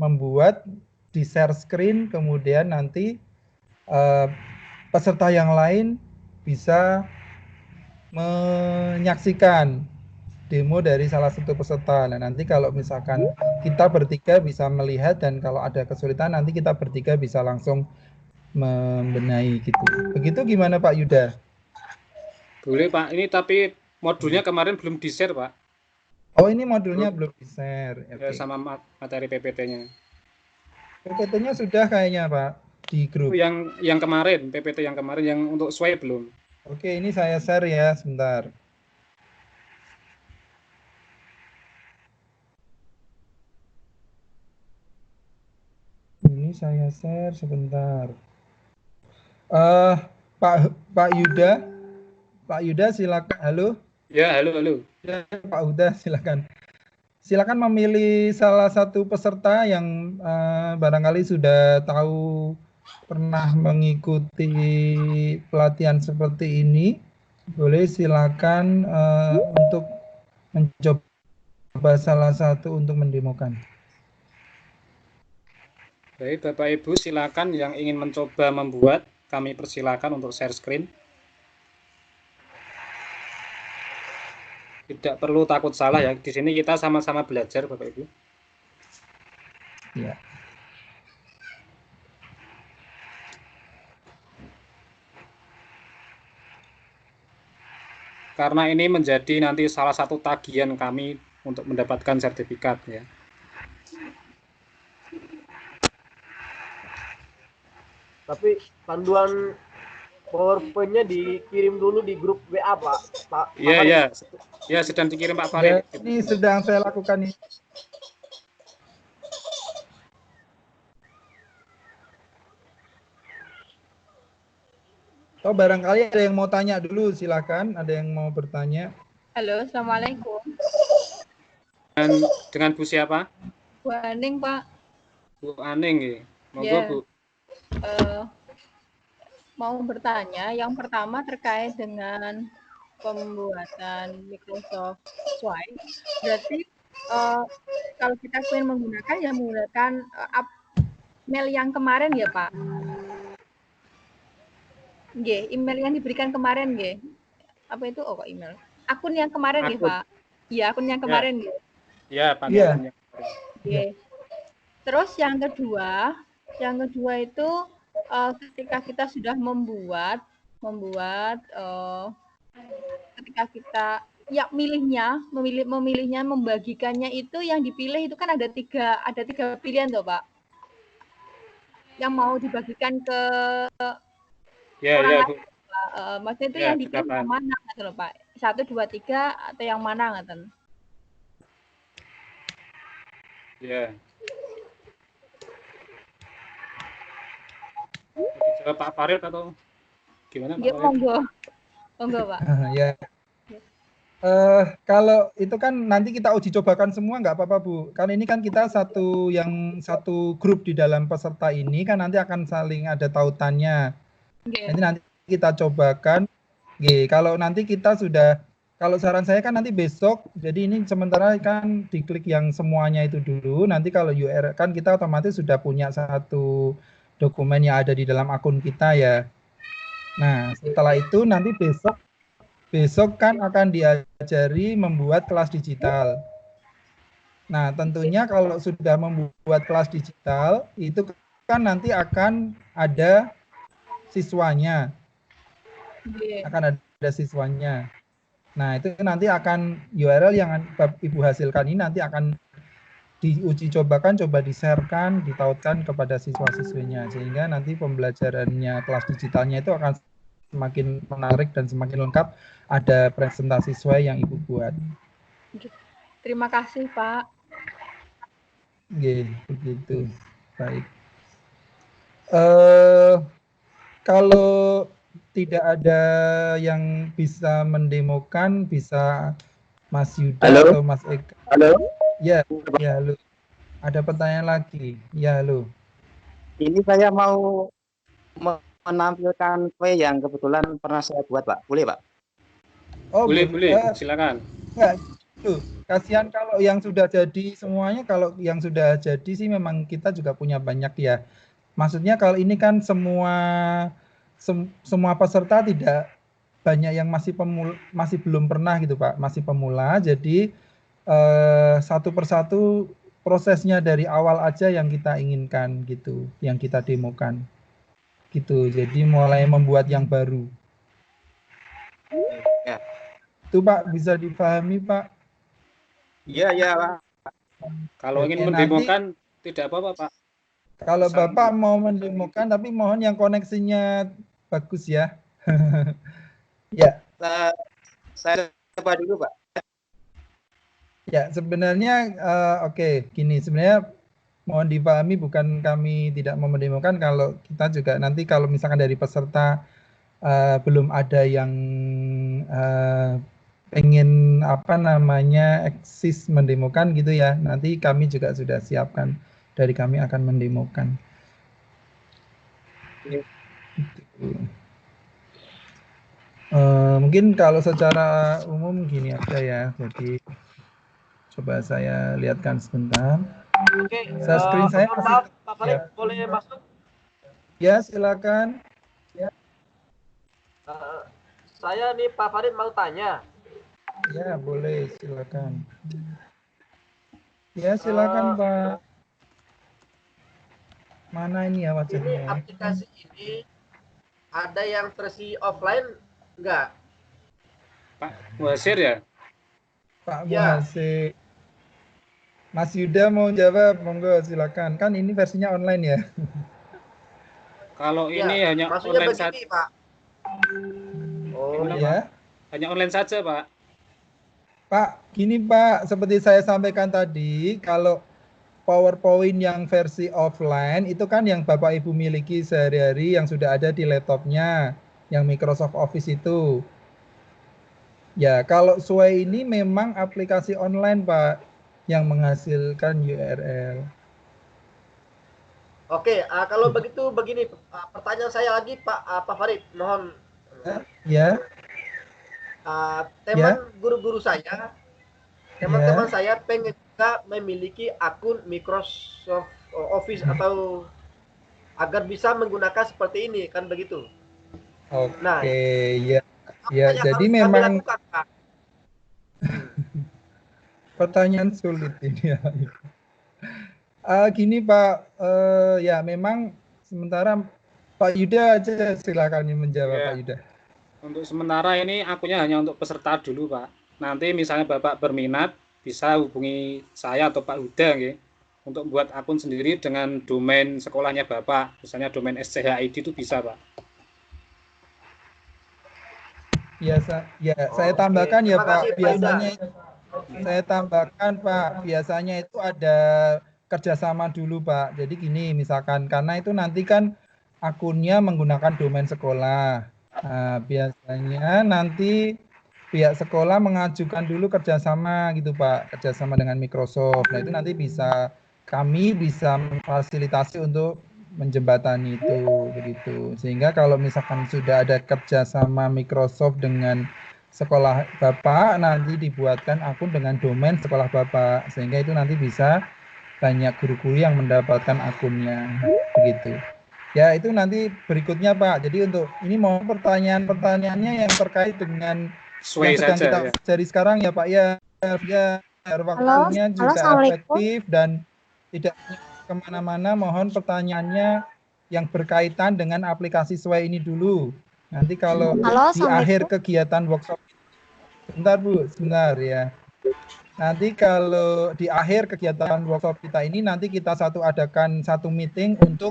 membuat, di share screen, kemudian nanti peserta yang lain bisa menyaksikan demo dari salah satu peserta. Nah, nanti kalau misalkan kita bertiga bisa melihat, dan kalau ada kesulitan nanti kita bertiga bisa langsung membenahi gitu. Begitu gimana Pak Yuda? Boleh Pak, ini tapi modulnya kemarin belum di-share Pak. Oh, ini modulnya belum di-share. Ya, sama materi PPT-nya. PPT-nya sudah kayaknya Pak di grup. Yang kemarin, PPT yang kemarin, yang untuk Sway belum. Oke, ini saya share ya, sebentar. Ini saya share sebentar. Pak Yuda silakan. Halo. Ya, halo. Ya, Pak Yuda silakan. Silakan memilih salah satu peserta yang barangkali sudah tahu, pernah mengikuti pelatihan seperti ini. Boleh silakan untuk mencoba salah satu untuk mendemokan. Baik, Bapak Ibu, silakan yang ingin mencoba membuat, kami persilakan untuk share screen. Tidak perlu takut salah ya. Di sini kita sama-sama belajar, Bapak Ibu. Ya. Karena ini menjadi nanti salah satu tagihan kami untuk mendapatkan sertifikat ya. Tapi panduan PowerPoint-nya dikirim dulu di grup WA, Pak. Iya. Ya, sedang dikirim Pak Farid. Ya, ini sedang saya lakukan ini. Oh, barangkali ada yang mau tanya dulu, silakan. Ada yang mau bertanya? Halo, Assalamualaikum. Dan dengan Bu siapa? Bu Aning, Pak. Bu Aning ya. Monggo Ya. Bu. Mau bertanya, yang pertama terkait dengan pembuatan Microsoft Swine. Berarti kalau kita ingin menggunakan, ya menggunakan email yang kemarin ya, Pak? Nggih, email yang diberikan kemarin nggih. Apa itu? Oh, kok email. Akun yang kemarin nggih, Pak. Iya, akun yang kemarin nggih. Ya, pakai Iya. akun yang kemarin. Oke. Terus yang kedua itu ketika kita sudah membuat ketika kita ya memilihnya, membagikannya itu yang dipilih itu kan ada tiga pilihan toh, Pak. Yang mau dibagikan ke orang lain. Maksudnya itu yang dipilih yang mana gitu loh, Pak. 1, 2, 3 atau yang mana ngaten? Ya. Dijawab Pak Farid atau gimana Pak? Monggo, Pak. Ya. Kalau itu kan nanti kita uji cobakan semua nggak apa-apa Bu. Kan ini kan kita satu grup di dalam peserta ini kan nanti akan saling ada tautannya. Nanti kita cobakan. Kalau nanti kita sudah, kalau saran saya kan nanti besok. Jadi ini sementara kan diklik yang semuanya itu dulu. Nanti kalau URL kan kita otomatis sudah punya satu dokumen yang ada di dalam akun kita ya. Nah setelah itu nanti besok kan akan diajari membuat kelas digital. Nah, tentunya kalau sudah membuat kelas digital, itu kan nanti akan ada siswanya. Akan ada siswanya. Nah, itu nanti akan URL yang Ibu hasilkan ini nanti akan diuji cobakan, coba di-share-kan, ditautkan kepada siswa-siswinya. Sehingga nanti pembelajarannya kelas digitalnya itu akan semakin menarik dan semakin lengkap, ada presentasi sesuai yang Ibu buat. Terima kasih, Pak. Begitu. Baik. Kalau tidak ada yang bisa mendemokan, bisa Mas Yuda atau Mas Eka. Halo. Ya, halo. Ada pertanyaan lagi. Ya, halo. Ini saya mau menampilkan kue yang kebetulan pernah saya buat, Pak. Boleh, Pak? Oh, boleh. Silakan. Enggak, kasihan kalau yang sudah jadi semuanya. Kalau yang sudah jadi sih memang kita juga punya banyak ya. Maksudnya kalau ini kan semua peserta tidak banyak yang masih belum pernah gitu Pak, masih pemula. Jadi satu persatu prosesnya dari awal aja yang kita inginkan gitu, yang kita demokan. Gitu. Jadi mulai membuat yang baru. Ya. Itu Pak bisa dipahami Pak? Iya Pak. Kalau ingin mendemokan tidak apa-apa Pak. Kalau Bapak mau mendemokan tapi mohon yang koneksinya bagus ya. Ya. Saya coba dulu Pak. Ya sebenarnya oke, gini sebenarnya mohon dipahami bukan kami tidak mau mendemokan, kalau kita juga nanti kalau misalkan dari peserta belum ada yang pengen eksis mendemokan gitu ya, nanti kami juga sudah siapkan, dari kami akan mendemokan. Gitu. Mungkin kalau secara umum gini aja ya, jadi coba saya lihatkan sebentar. Oke, Screen saya maaf, Pak Farid, boleh masuk? Ya, silakan. Ya. Saya nih Pak Farid mau tanya. Ya, boleh, silakan. Ya, silakan Pak. Mana ini ya wajahnya? Ini aplikasi ini ada yang versi offline enggak? Pak Muhasir ya? Pak Muhasir. Mas Yuda mau jawab, monggo silakan. Kan ini versinya online ya. Kalau ini hanya maksudnya online saja, Pak. Oh ya. Hanya online saja, Pak. Pak, gini Pak, seperti saya sampaikan tadi, kalau PowerPoint yang versi offline itu kan yang Bapak Ibu miliki sehari-hari yang sudah ada di laptopnya. yang Microsoft Office itu. Ya, kalau Sway ini memang aplikasi online, Pak, yang menghasilkan URL. Oke, kalau begitu begini, pertanyaan saya lagi Pak Farid, mohon. Ya, Teman guru-guru saya, teman-teman saya pengen juga memiliki akun Microsoft Office atau agar bisa menggunakan seperti ini, kan begitu. Oke, Nah, ya. Ya, apa yang jadi harus kami memang lakukan, Pak? pertanyaan sulit ini ya. Gini Pak, ya memang sementara Pak Yuda aja silakan menjawab Ya. Pak Yuda. Untuk sementara ini akunnya hanya untuk peserta dulu, Pak. Nanti misalnya Bapak berminat, bisa hubungi saya atau Pak Huda, gitu, untuk buat akun sendiri dengan domain sekolahnya Bapak. Misalnya domain SCHID itu bisa, Pak. Ya, saya tambahkan ya Pak, biasanya saya tambahkan Pak, biasanya itu ada kerjasama dulu Pak. Jadi gini, misalkan karena itu nanti kan akunnya menggunakan domain sekolah. Nah, biasanya nanti pihak sekolah mengajukan dulu kerjasama gitu Pak, kerjasama dengan Microsoft. Nah itu nanti kami bisa memfasilitasi untuk menjembatani itu begitu. Sehingga kalau misalkan sudah ada kerjasama Microsoft dengan sekolah Bapak, nanti dibuatkan akun dengan domain sekolah Bapak, sehingga itu nanti bisa banyak guru-guru yang mendapatkan akunnya begitu. Ya itu nanti berikutnya Pak. Jadi untuk ini mau pertanyaannya yang terkait dengan yang sedang kita cari sekarang ya Pak ya, biar waktunya juga efektif dan tidak kemana-mana. Mohon pertanyaannya yang berkaitan dengan aplikasi Sway ini dulu. Nanti kalau di akhir kegiatan workshop, sebentar ya. Nanti kalau di akhir kegiatan workshop kita ini nanti kita adakan satu meeting untuk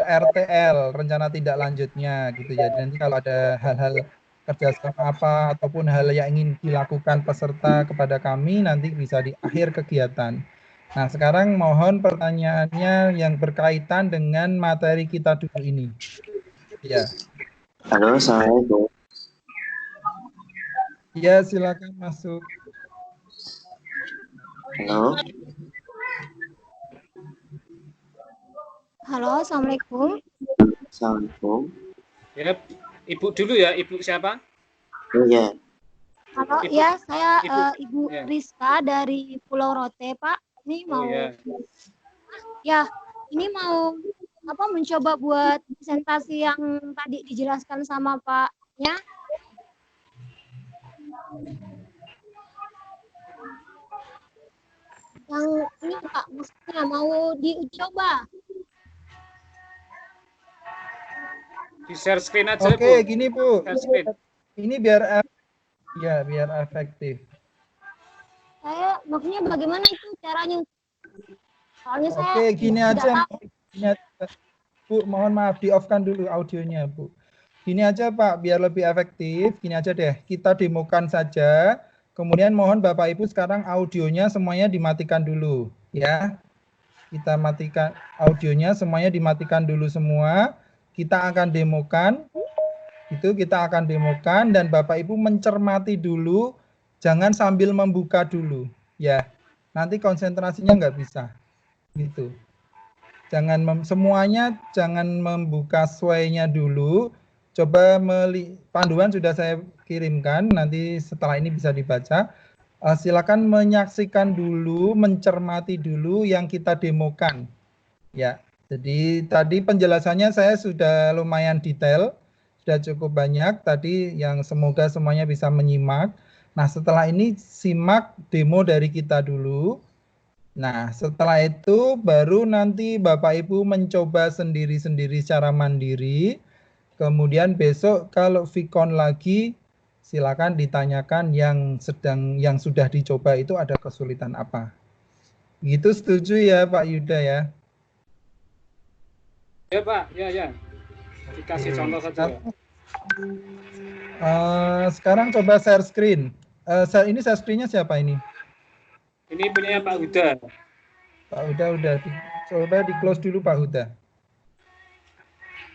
RTL, rencana tindak lanjutnya gitu ya. Nanti kalau ada hal-hal kerjasama apa ataupun hal yang ingin dilakukan peserta kepada kami nanti bisa di akhir kegiatan. Nah sekarang mohon pertanyaannya yang berkaitan dengan materi kita dulu ini. Ya. Halo, Assalamualaikum. Ya silakan masuk. Halo. Halo, Assalamualaikum. Assalamualaikum. Ya, Ibu dulu ya, Ibu siapa? Iya. Halo, Ibu. ya saya Ibu. Ibu Rizka dari Pulau Rote, Pak. Ini mau ya, ini mau mencoba buat presentasi yang tadi dijelaskan sama Pak-nya. Yang ini Pak, maksudnya mau dicoba. Di share screen aja, Oke, Bu. gini Bu. Ini biar efektif. Saya maksudnya bagaimana itu caranya? Soalnya saya Oke, gini aja. Bu, mohon maaf di-off-kan dulu audionya, Bu. Gini aja, Pak, biar lebih efektif. Gini aja deh, kita demokan saja. Kemudian mohon Bapak Ibu sekarang audionya semuanya dimatikan dulu, ya. Kita matikan audionya, semuanya dimatikan dulu semua. Kita akan demokan. Kita akan demokan dan Bapak Ibu mencermati dulu, jangan sambil membuka dulu, ya. Nanti konsentrasinya nggak bisa. Gitu. Semuanya jangan membuka Sway-nya dulu. Coba panduan sudah saya kirimkan, nanti setelah ini bisa dibaca. Silakan menyaksikan dulu, mencermati dulu yang kita demokan. Ya, jadi tadi penjelasannya saya sudah lumayan detail, sudah cukup banyak tadi yang semoga semuanya bisa menyimak. Nah, setelah ini simak demo dari kita dulu. Nah, setelah itu baru nanti Bapak Ibu mencoba sendiri-sendiri secara mandiri. Kemudian besok kalau Vicon lagi silakan ditanyakan yang sudah dicoba itu ada kesulitan apa. Gitu setuju ya Pak Yuda ya? Ya Pak, ya. Dikasih contoh saja. Sekarang coba share screen. Ini share screen-nya siapa ini? Ini punya Pak Huda. Pak Huda udah. Coba di close dulu Pak Huda.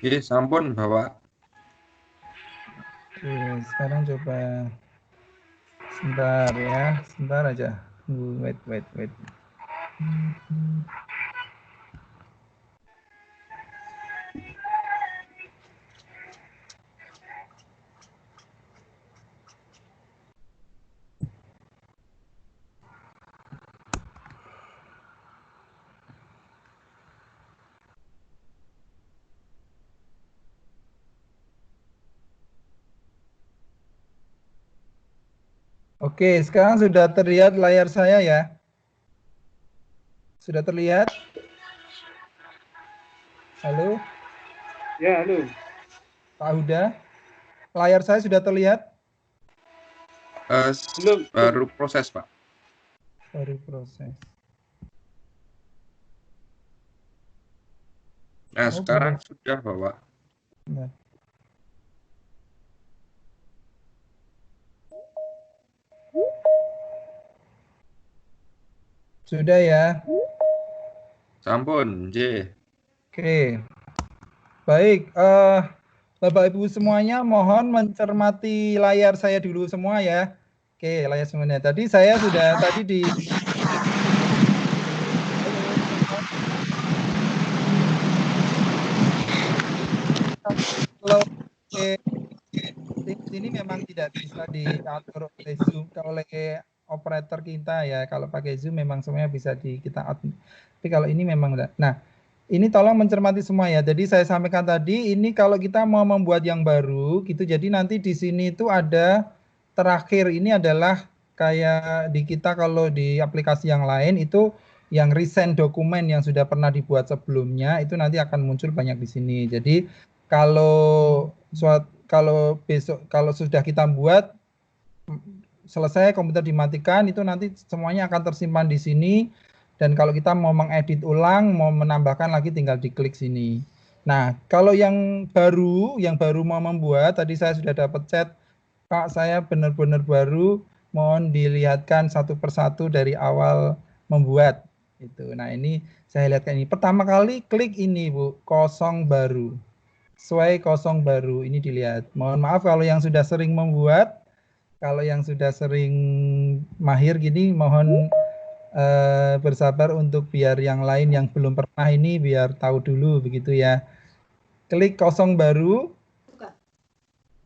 Iya, sampun Bapak. Oke, sekarang coba sebentar ya, sebentar aja. Wait. Oke, sekarang sudah terlihat layar saya ya? Sudah terlihat? Halo? Ya, halo. Pak Huda? Layar saya sudah terlihat? Belum. Baru proses, Pak. Baru proses. Nah, Oh, sekarang belum. sudah, Bapak. Nah. Sudah ya? Sampun, J. Oke. Baik, Bapak Ibu semuanya mohon mencermati layar saya dulu semua ya. Oke, layar semuanya. Tadi saya sudah di kalau ini memang tidak bisa diatur oleh Zoom oleh operator kita ya. Kalau pakai Zoom memang semuanya bisa kita atur. Tapi kalau ini memang enggak. Nah, ini tolong mencermati semua ya. Jadi saya sampaikan tadi, ini kalau kita mau membuat yang baru gitu, jadi nanti di sini itu ada terakhir ini adalah kayak di kita kalau di aplikasi yang lain itu yang recent dokumen yang sudah pernah dibuat sebelumnya itu nanti akan muncul banyak di sini. Jadi kalau sudah kita buat selesai komputer dimatikan itu nanti semuanya akan tersimpan di sini. Dan kalau kita mau mengedit ulang, mau menambahkan lagi tinggal diklik sini. Nah, kalau yang baru mau membuat, tadi saya sudah dapat chat, Pak, saya benar-benar baru, mohon dilihatkan satu persatu dari awal membuat. Gitu. Nah, ini saya lihatkan ini. Pertama kali klik ini, Bu, kosong baru. Sesuai kosong baru, ini dilihat. Mohon maaf kalau yang sudah sering membuat, kalau yang sudah sering mahir gini, mohon bersabar untuk biar yang lain yang belum pernah ini biar tahu dulu begitu ya. Klik kosong baru.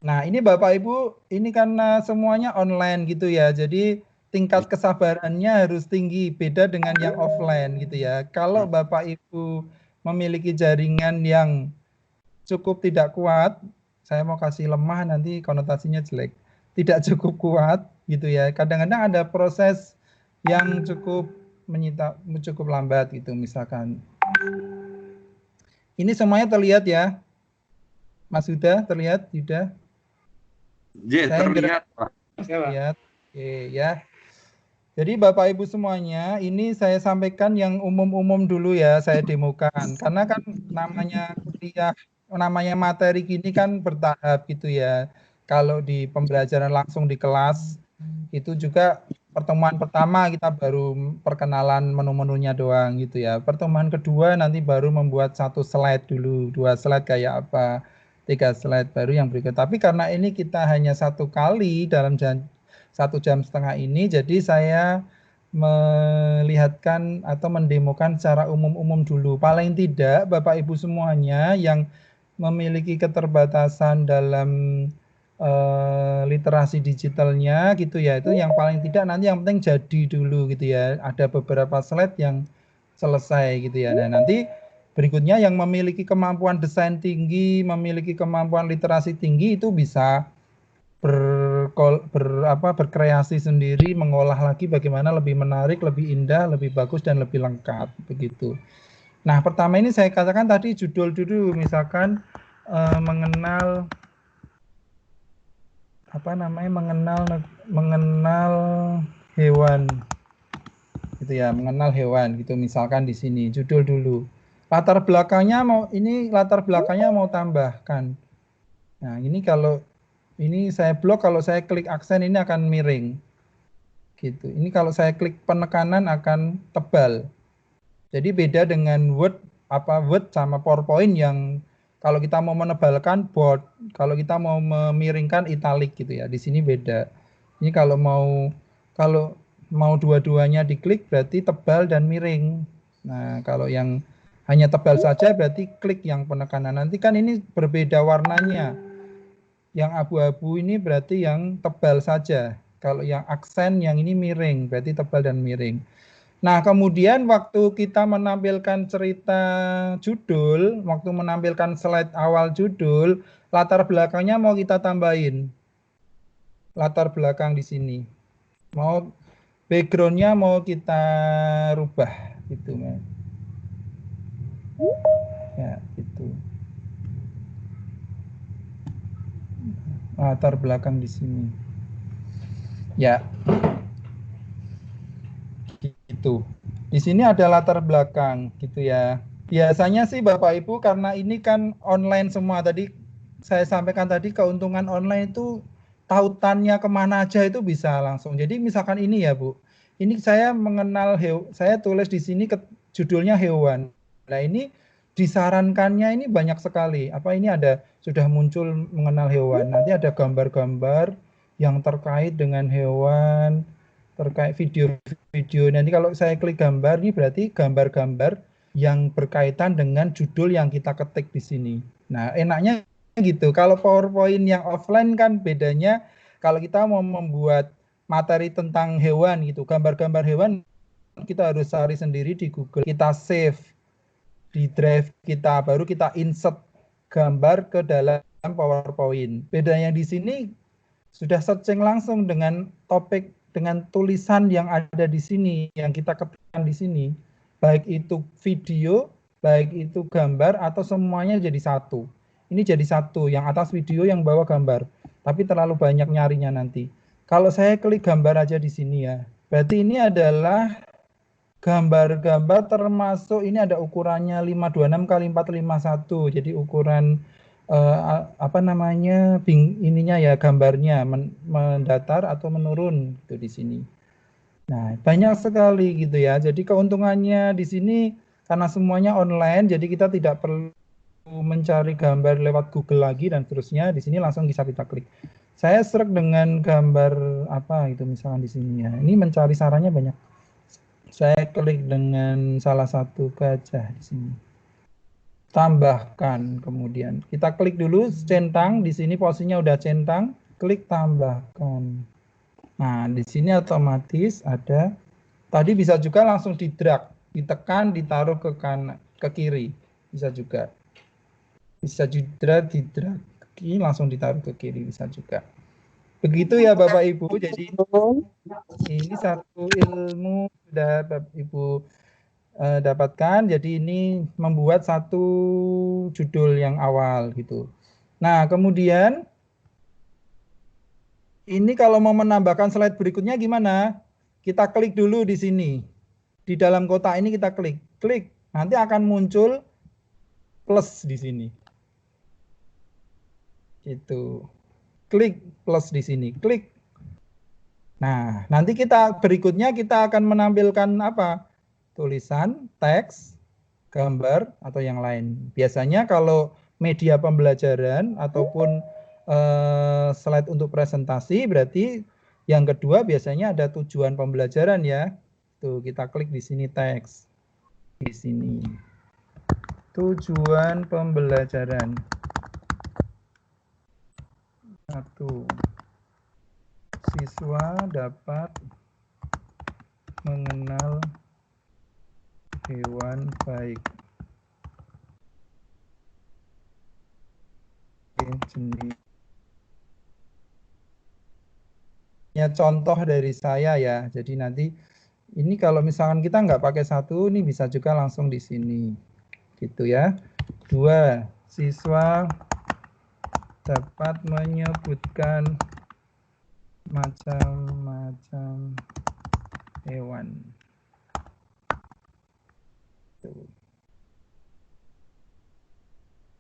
Nah, ini Bapak Ibu, ini karena semuanya online gitu ya. Jadi tingkat kesabarannya harus tinggi, beda dengan yang offline gitu ya. Kalau Bapak Ibu memiliki jaringan yang cukup tidak kuat, saya mau kasih lemah nanti konotasinya jelek. Tidak cukup kuat gitu ya. Kadang-kadang ada proses yang cukup lambat gitu misalkan. Ini semuanya terlihat ya, Mas Huda, terlihat Yuda? Terlihat, Pak. Terlihat. Oke ya. Jadi Bapak Ibu semuanya, ini saya sampaikan yang umum-umum dulu ya, saya demokan. Karena kan namanya kuliah, namanya materi gini kan bertahap gitu ya. Kalau di pembelajaran langsung di kelas, itu juga pertemuan pertama kita baru perkenalan menu-menunya doang gitu ya. Pertemuan kedua nanti baru membuat 1 slide dulu, 2 slide kayak apa, 3 slide baru yang berikut. Tapi karena ini kita hanya 1 kali dalam 1,5 jam ini, jadi saya melihatkan atau mendemokan secara umum-umum dulu. Paling tidak Bapak Ibu semuanya yang memiliki keterbatasan dalam literasi digitalnya gitu ya, itu yang paling tidak nanti yang penting jadi dulu gitu ya. Ada beberapa slide yang selesai gitu ya. Nah, nanti berikutnya yang memiliki kemampuan desain tinggi, memiliki kemampuan literasi tinggi itu bisa berkreasi sendiri, mengolah lagi bagaimana lebih menarik, lebih indah, lebih bagus dan lebih lengkap begitu. Nah, pertama ini saya katakan tadi judul dulu, misalkan mengenal hewan gitu ya, mengenal hewan gitu misalkan di sini judul dulu. Latar belakangnya mau tambahkan. Nah, ini kalau ini saya blok, kalau saya klik aksen ini akan miring. Gitu. Ini kalau saya klik penekanan akan tebal. Jadi beda dengan Word sama PowerPoint yang Kalau kita mau menebalkan bold, kalau kita mau memiringkan italic gitu ya. Di sini beda. Ini kalau mau dua-duanya diklik berarti tebal dan miring. Nah, kalau yang hanya tebal saja berarti klik yang penekanan. Nanti kan ini berbeda warnanya. Yang abu-abu ini berarti yang tebal saja. Kalau yang aksen yang ini miring, berarti tebal dan miring. Nah, kemudian waktu kita menampilkan cerita judul, waktu menampilkan slide awal judul, latar belakangnya mau kita tambahin. Latar belakang di sini. Mau background-nya mau kita rubah gitu, Mas. Ya, gitu. Latar belakang di sini. Ya. Gitu. Di sini ada latar belakang gitu ya. Biasanya sih Bapak Ibu karena ini kan online semua, tadi saya sampaikan tadi keuntungan online itu tautannya kemana aja itu bisa langsung. Jadi misalkan ini ya Bu, ini saya mengenal saya tulis di sini judulnya hewan. Nah ini disarankannya ini banyak sekali. Apa ini ada sudah muncul mengenal hewan. Nanti ada gambar-gambar yang terkait dengan hewan, terkait video-video. Nanti kalau saya klik gambar ini berarti gambar-gambar yang berkaitan dengan judul yang kita ketik di sini. Nah, enaknya gitu. Kalau PowerPoint yang offline kan bedanya kalau kita mau membuat materi tentang hewan gitu, gambar-gambar hewan kita harus cari sendiri di Google. Kita save di drive kita, baru kita insert gambar ke dalam PowerPoint. Bedanya di sini sudah searching langsung dengan topik, dengan tulisan yang ada di sini, yang kita ketikkan di sini, baik itu video, baik itu gambar, atau semuanya jadi satu. Ini jadi satu, yang atas video, yang bawah gambar. Tapi terlalu banyak nyarinya nanti. Kalau saya klik gambar aja di sini ya, berarti ini adalah gambar-gambar termasuk ini ada ukurannya 526 x 451. Jadi ukuran apa namanya ininya ya gambarnya mendatar atau menurun gitu di sini. Nah, banyak sekali gitu ya. Jadi keuntungannya di sini karena semuanya online, jadi kita tidak perlu mencari gambar lewat Google lagi dan seterusnya. Di sini langsung bisa kita klik. Saya search dengan gambar apa itu misalnya di sini ya. Ini mencari sarannya banyak. Saya klik dengan salah satu gajah di sini. Tambahkan, kemudian kita klik dulu centang, di sini posisinya udah centang, klik tambahkan. Nah, di sini otomatis ada, tadi bisa juga langsung di drag, ditekan, ditaruh ke kanan, ke kiri, bisa juga. Bisa di drag ke kiri, langsung ditaruh ke kiri, bisa juga. Begitu ya Bapak Ibu, jadi ini satu ilmu sudah Bapak Ibu dapatkan. Jadi ini membuat satu judul yang awal gitu. Nah, kemudian ini kalau mau menambahkan slide berikutnya gimana? Kita klik dulu di sini. Di dalam kotak ini kita klik. Klik, nanti akan muncul plus di sini. Gitu. Klik plus di sini. Klik. Nah, nanti berikutnya kita akan menampilkan apa? Tulisan, teks, gambar, atau yang lain. Biasanya kalau media pembelajaran ataupun slide untuk presentasi, berarti yang kedua biasanya ada tujuan pembelajaran ya. Tuh, kita klik di sini teks. Di sini. Tujuan pembelajaran. 1. Siswa dapat mengenal hewan baik. Jenis. Ya, contoh dari saya ya. Jadi nanti ini kalau misalkan kita nggak pakai satu, ini bisa juga langsung di sini. Gitu ya. 2. Siswa dapat menyebutkan macam-macam hewan.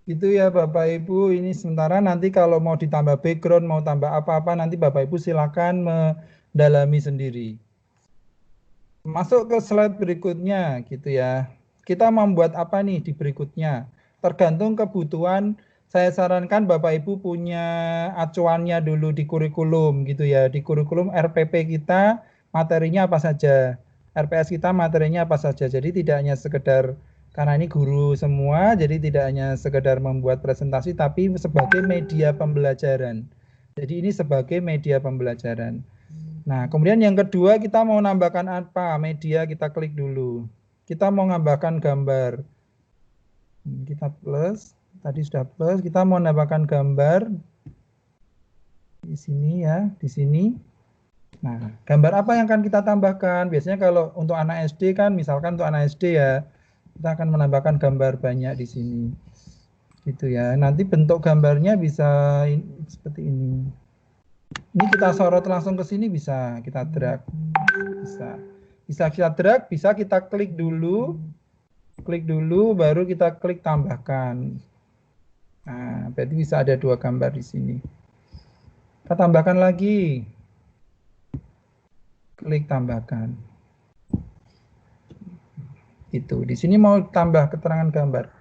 Itu ya Bapak Ibu, ini sementara nanti kalau mau ditambah background, mau tambah apa-apa, nanti Bapak Ibu silakan mendalami sendiri. Masuk ke slide berikutnya gitu ya. Kita membuat apa nih di berikutnya? tergantung kebutuhan. Saya sarankan Bapak Ibu punya acuannya dulu di kurikulum gitu ya. Di kurikulum RPP kita materinya apa saja. RPS kita materinya apa saja. Jadi tidak hanya sekedar, karena ini guru semua, jadi tidak hanya sekedar membuat presentasi, tapi sebagai media pembelajaran. Jadi ini sebagai media pembelajaran. Nah, kemudian yang kedua kita mau nambahkan apa? Media kita klik dulu. Kita mau nambahkan gambar. Kita plus. Tadi sudah plus, kita mau nambahkan gambar di sini ya, di sini. Nah, gambar apa yang akan kita tambahkan? Biasanya kalau untuk anak SD kan, misalkan untuk anak SD ya, kita akan menambahkan gambar banyak di sini. Gitu ya. Nanti bentuk gambarnya bisa seperti ini. Ini kita sorot langsung ke sini bisa, kita drag. Bisa. Bisa kita drag, bisa kita klik dulu. Klik dulu, baru kita klik tambahkan. Nah, berarti bisa ada 2 gambar di sini. Kita tambahkan lagi. Klik tambahkan. Itu. Di sini mau tambah keterangan gambar.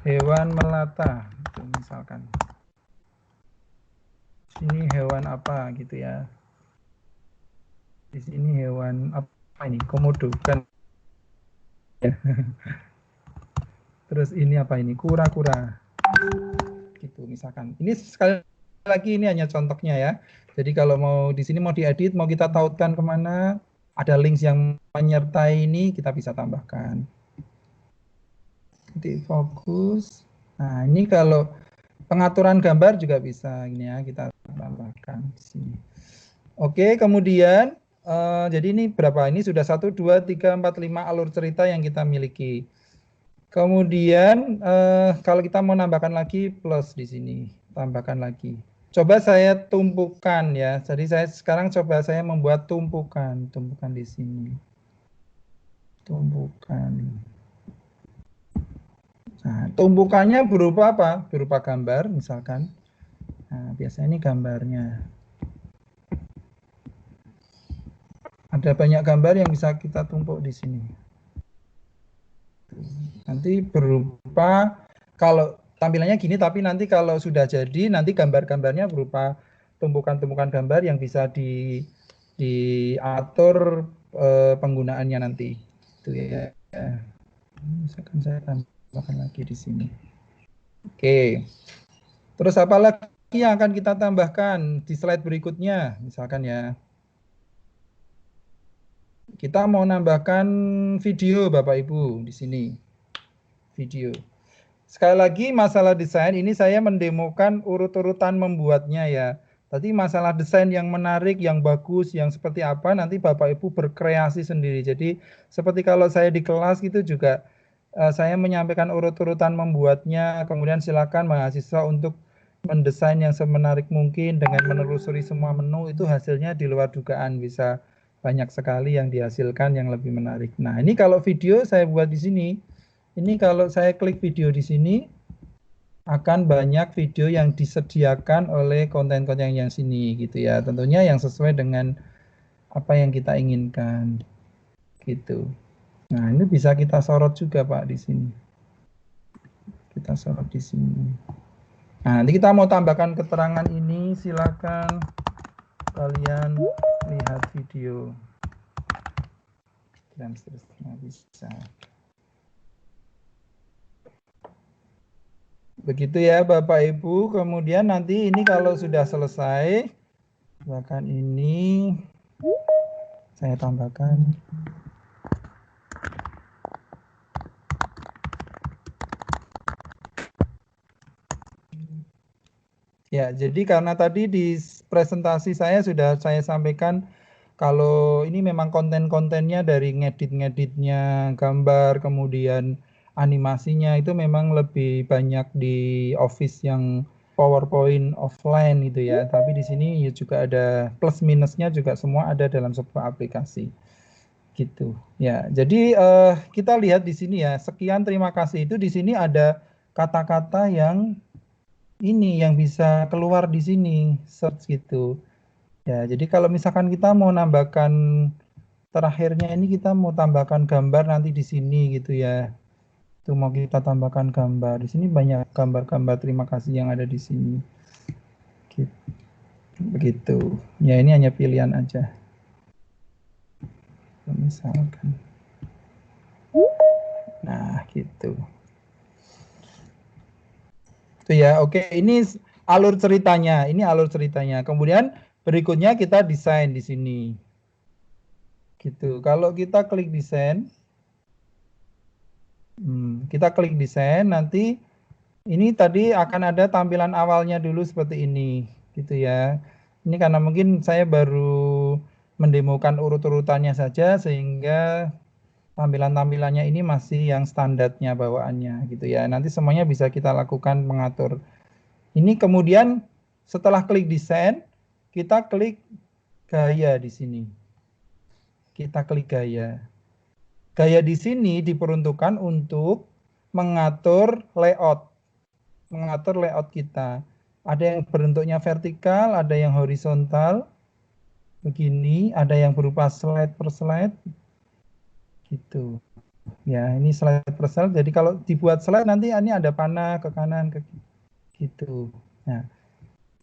Hewan melata, itu misalkan. Di sini hewan apa gitu ya. Di sini hewan apa ini? Komodo kan. Terus ini apa ini? Kura-kura. Gitu misalkan. Ini sekali lagi ini hanya contohnya ya. Jadi kalau mau di sini mau diedit, mau kita tautkan kemana, ada links yang menyertai ini, kita bisa tambahkan. Nanti fokus. Nah ini kalau pengaturan gambar juga bisa ini ya, kita tambahkan di sini. Oke, kemudian jadi ini berapa? Ini sudah 1, 2, 3, 4, 5 alur cerita yang kita miliki. Kemudian kalau kita mau nambahkan lagi plus di sini, tambahkan lagi. Coba saya tumpukan ya. Jadi saya sekarang coba saya membuat tumpukan di sini. Tumpukan. Nah, tumpukannya berupa apa? Berupa gambar misalkan. Nah, biasanya ini gambarnya. Ada banyak gambar yang bisa kita tumpuk di sini. Nanti berupa, kalau tampilannya gini, tapi nanti kalau sudah jadi, nanti gambar-gambarnya berupa tumpukan-tumpukan gambar yang bisa diatur penggunaannya nanti. Itu ya. Misalkan saya tambahkan lagi di sini. Oke. Terus apa lagi yang akan kita tambahkan di slide berikutnya? Misalkan ya. Kita mau nambahkan video Bapak Ibu di sini. Video. Sekali lagi masalah desain ini saya mendemokan urut-urutan membuatnya ya. Tadi masalah desain yang menarik, yang bagus, yang seperti apa nanti Bapak Ibu berkreasi sendiri. Jadi seperti kalau saya di kelas gitu juga saya menyampaikan urut-urutan membuatnya, kemudian silakan mahasiswa untuk mendesain yang semenarik mungkin dengan menelusuri semua menu, itu hasilnya di luar dugaan, bisa banyak sekali yang dihasilkan yang lebih menarik. Nah, ini kalau video saya buat di sini. Ini kalau saya klik video di sini, akan banyak video yang disediakan oleh konten-konten yang sini gitu ya. Tentunya yang sesuai dengan apa yang kita inginkan. Gitu. Nah, ini bisa kita sorot juga Pak di sini. Kita sorot di sini. Nah, nanti kita mau tambahkan keterangan ini, silakan kalian lihat video. Dan seterusnya bisa. Begitu ya Bapak Ibu, kemudian nanti ini kalau sudah selesai, bahkan ini saya tambahkan. Ya, jadi karena tadi di presentasi saya sudah saya sampaikan kalau ini memang konten-kontennya dari ngedit-ngeditnya, gambar, kemudian animasinya itu memang lebih banyak di Office yang PowerPoint offline gitu ya. Tapi di sini ya juga ada plus minusnya juga semua ada dalam sebuah aplikasi. Gitu. Ya, jadi kita lihat di sini ya. Sekian terima kasih itu di sini ada kata-kata yang ini yang bisa keluar di sini search gitu. Ya, jadi kalau misalkan kita mau nambahkan terakhirnya ini kita mau tambahkan gambar nanti di sini gitu ya. Itu mau kita tambahkan gambar. Di sini banyak gambar-gambar terima kasih yang ada di sini. Begitu. Ya, ini hanya pilihan aja. Misalkan. Nah, gitu. Itu ya, oke. Ini alur ceritanya. Ini alur ceritanya. Kemudian berikutnya kita desain di sini. Gitu. Kalau kita klik desain, nanti ini tadi akan ada tampilan awalnya dulu seperti ini, gitu ya. Ini karena mungkin saya baru mendemokan urut-urutannya saja sehingga tampilan-tampilannya ini masih yang standarnya bawaannya, gitu ya. Nanti semuanya bisa kita lakukan mengatur. Ini kemudian setelah klik desain, kita klik gaya di sini. Kita klik gaya. Gaya di sini diperuntukkan untuk mengatur layout kita. Ada yang bentuknya vertikal, ada yang horizontal, begini, ada yang berupa slide per slide, gitu. Ya, ini slide per slide. Jadi kalau dibuat slide nanti ini ada panah ke kanan, ke gitu. Nah,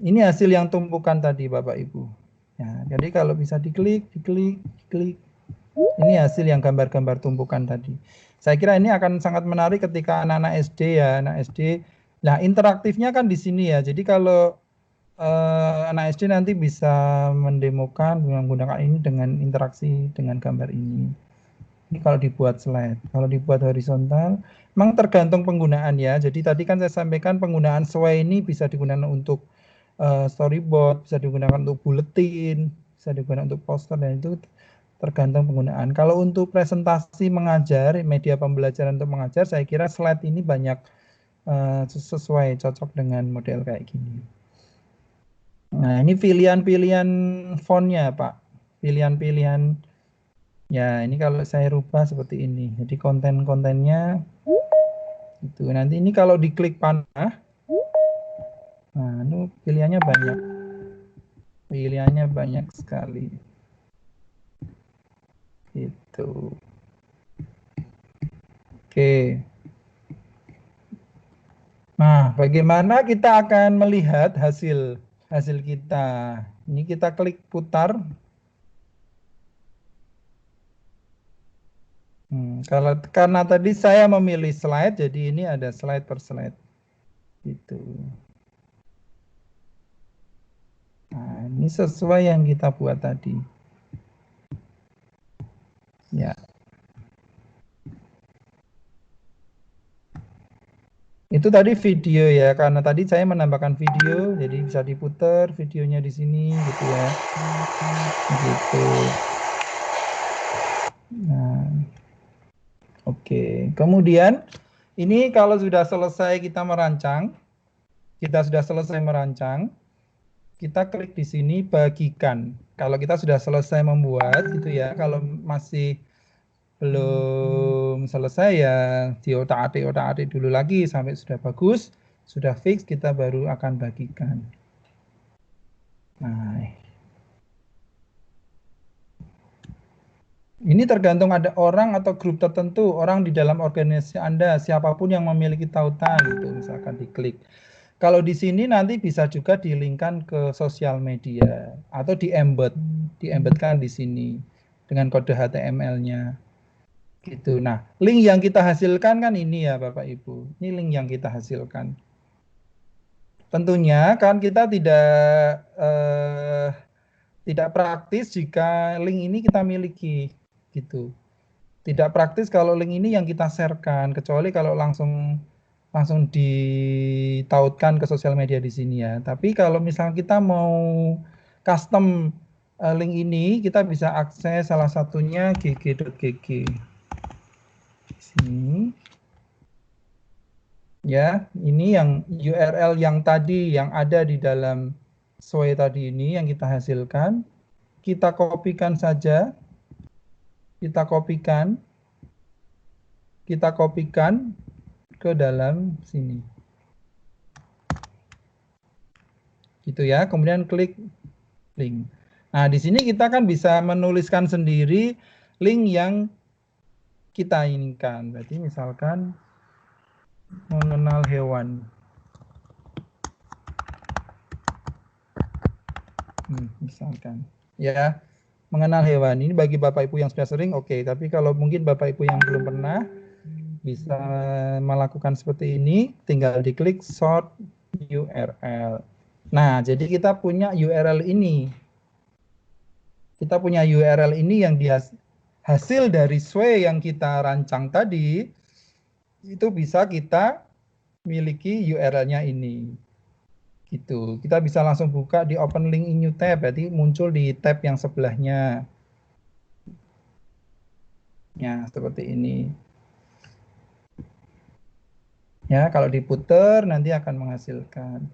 ini hasil yang tumpukan tadi, Bapak Ibu. Ya, jadi kalau bisa diklik. Ini hasil yang gambar-gambar tumpukan tadi. Saya kira ini akan sangat menarik ketika anak-anak SD ya, anak SD. Nah, interaktifnya kan di sini ya. Jadi kalau anak SD nanti bisa mendemokan menggunakan ini dengan interaksi dengan gambar ini. Ini kalau dibuat slide. Kalau dibuat horizontal, memang tergantung penggunaan ya. Jadi tadi kan saya sampaikan penggunaan sway ini bisa digunakan untuk storyboard, bisa digunakan untuk bulletin, bisa digunakan untuk poster, dan itu tergantung penggunaan. Kalau untuk presentasi mengajar, media pembelajaran untuk mengajar, saya kira slide ini banyak sesuai, cocok dengan model kayak gini. Nah, ini pilihan-pilihan fontnya, Pak. Pilihan-pilihan, ya ini kalau saya rubah seperti ini. Jadi konten-kontennya, itu. Nanti ini kalau diklik panah, nah ini pilihannya banyak. Pilihannya banyak sekali. Gitu. Oke. Nah, bagaimana kita akan melihat hasil kita? Ini kita klik putar. Karena tadi saya memilih slide, jadi ini ada slide per slide. Gitu. Nah, ini sesuai yang kita buat tadi. Ya. Itu tadi video ya, karena tadi saya menambahkan video, jadi bisa diputar videonya di sini gitu ya. Gitu. Nah, oke. Kemudian ini kalau sudah selesai kita merancang, kita klik di sini bagikan. Kalau kita sudah selesai membuat gitu ya, kalau masih belum selesai ya diotak-atik dulu lagi sampai sudah bagus, sudah fix, kita baru akan bagikan. Nah, ini tergantung ada orang atau grup tertentu, orang di dalam organisasi Anda, siapapun yang memiliki tautan gitu, misalkan diklik. Kalau di sini nanti bisa juga di-linkkan ke sosial media atau diembedkan di sini dengan kode HTML-nya. Gitu. Nah, link yang kita hasilkan kan ini ya Bapak Ibu. Ini link yang kita hasilkan. Tentunya kan kita tidak praktis jika link ini kita miliki gitu. Tidak praktis kalau link ini yang kita sharekan, kecuali kalau langsung ditautkan ke sosial media di sini ya. Tapi kalau misalnya kita mau custom link ini, kita bisa akses salah satunya gg.gg. Sini. Ya, ini yang URL yang tadi yang ada di dalam Sway tadi ini yang kita hasilkan. Kita kopikan saja. Kita kopikan ke dalam sini. Gitu ya. Kemudian klik link. Nah, di sini kita kan bisa menuliskan sendiri link yang kita inginkan. Berarti misalkan mengenal hewan. Misalkan ya, mengenal hewan ini bagi Bapak Ibu yang sudah sering oke, tapi kalau mungkin Bapak Ibu yang belum pernah bisa melakukan seperti ini, tinggal diklik sort URL. Nah, jadi kita punya URL ini. Kita punya URL ini yang hasil dari SWE yang kita rancang tadi, itu bisa kita miliki URL-nya ini. Gitu. Kita bisa langsung buka di open link in new tab, berarti muncul di tab yang sebelahnya. Ya, seperti ini. Ya, kalau diputer nanti akan menghasilkan.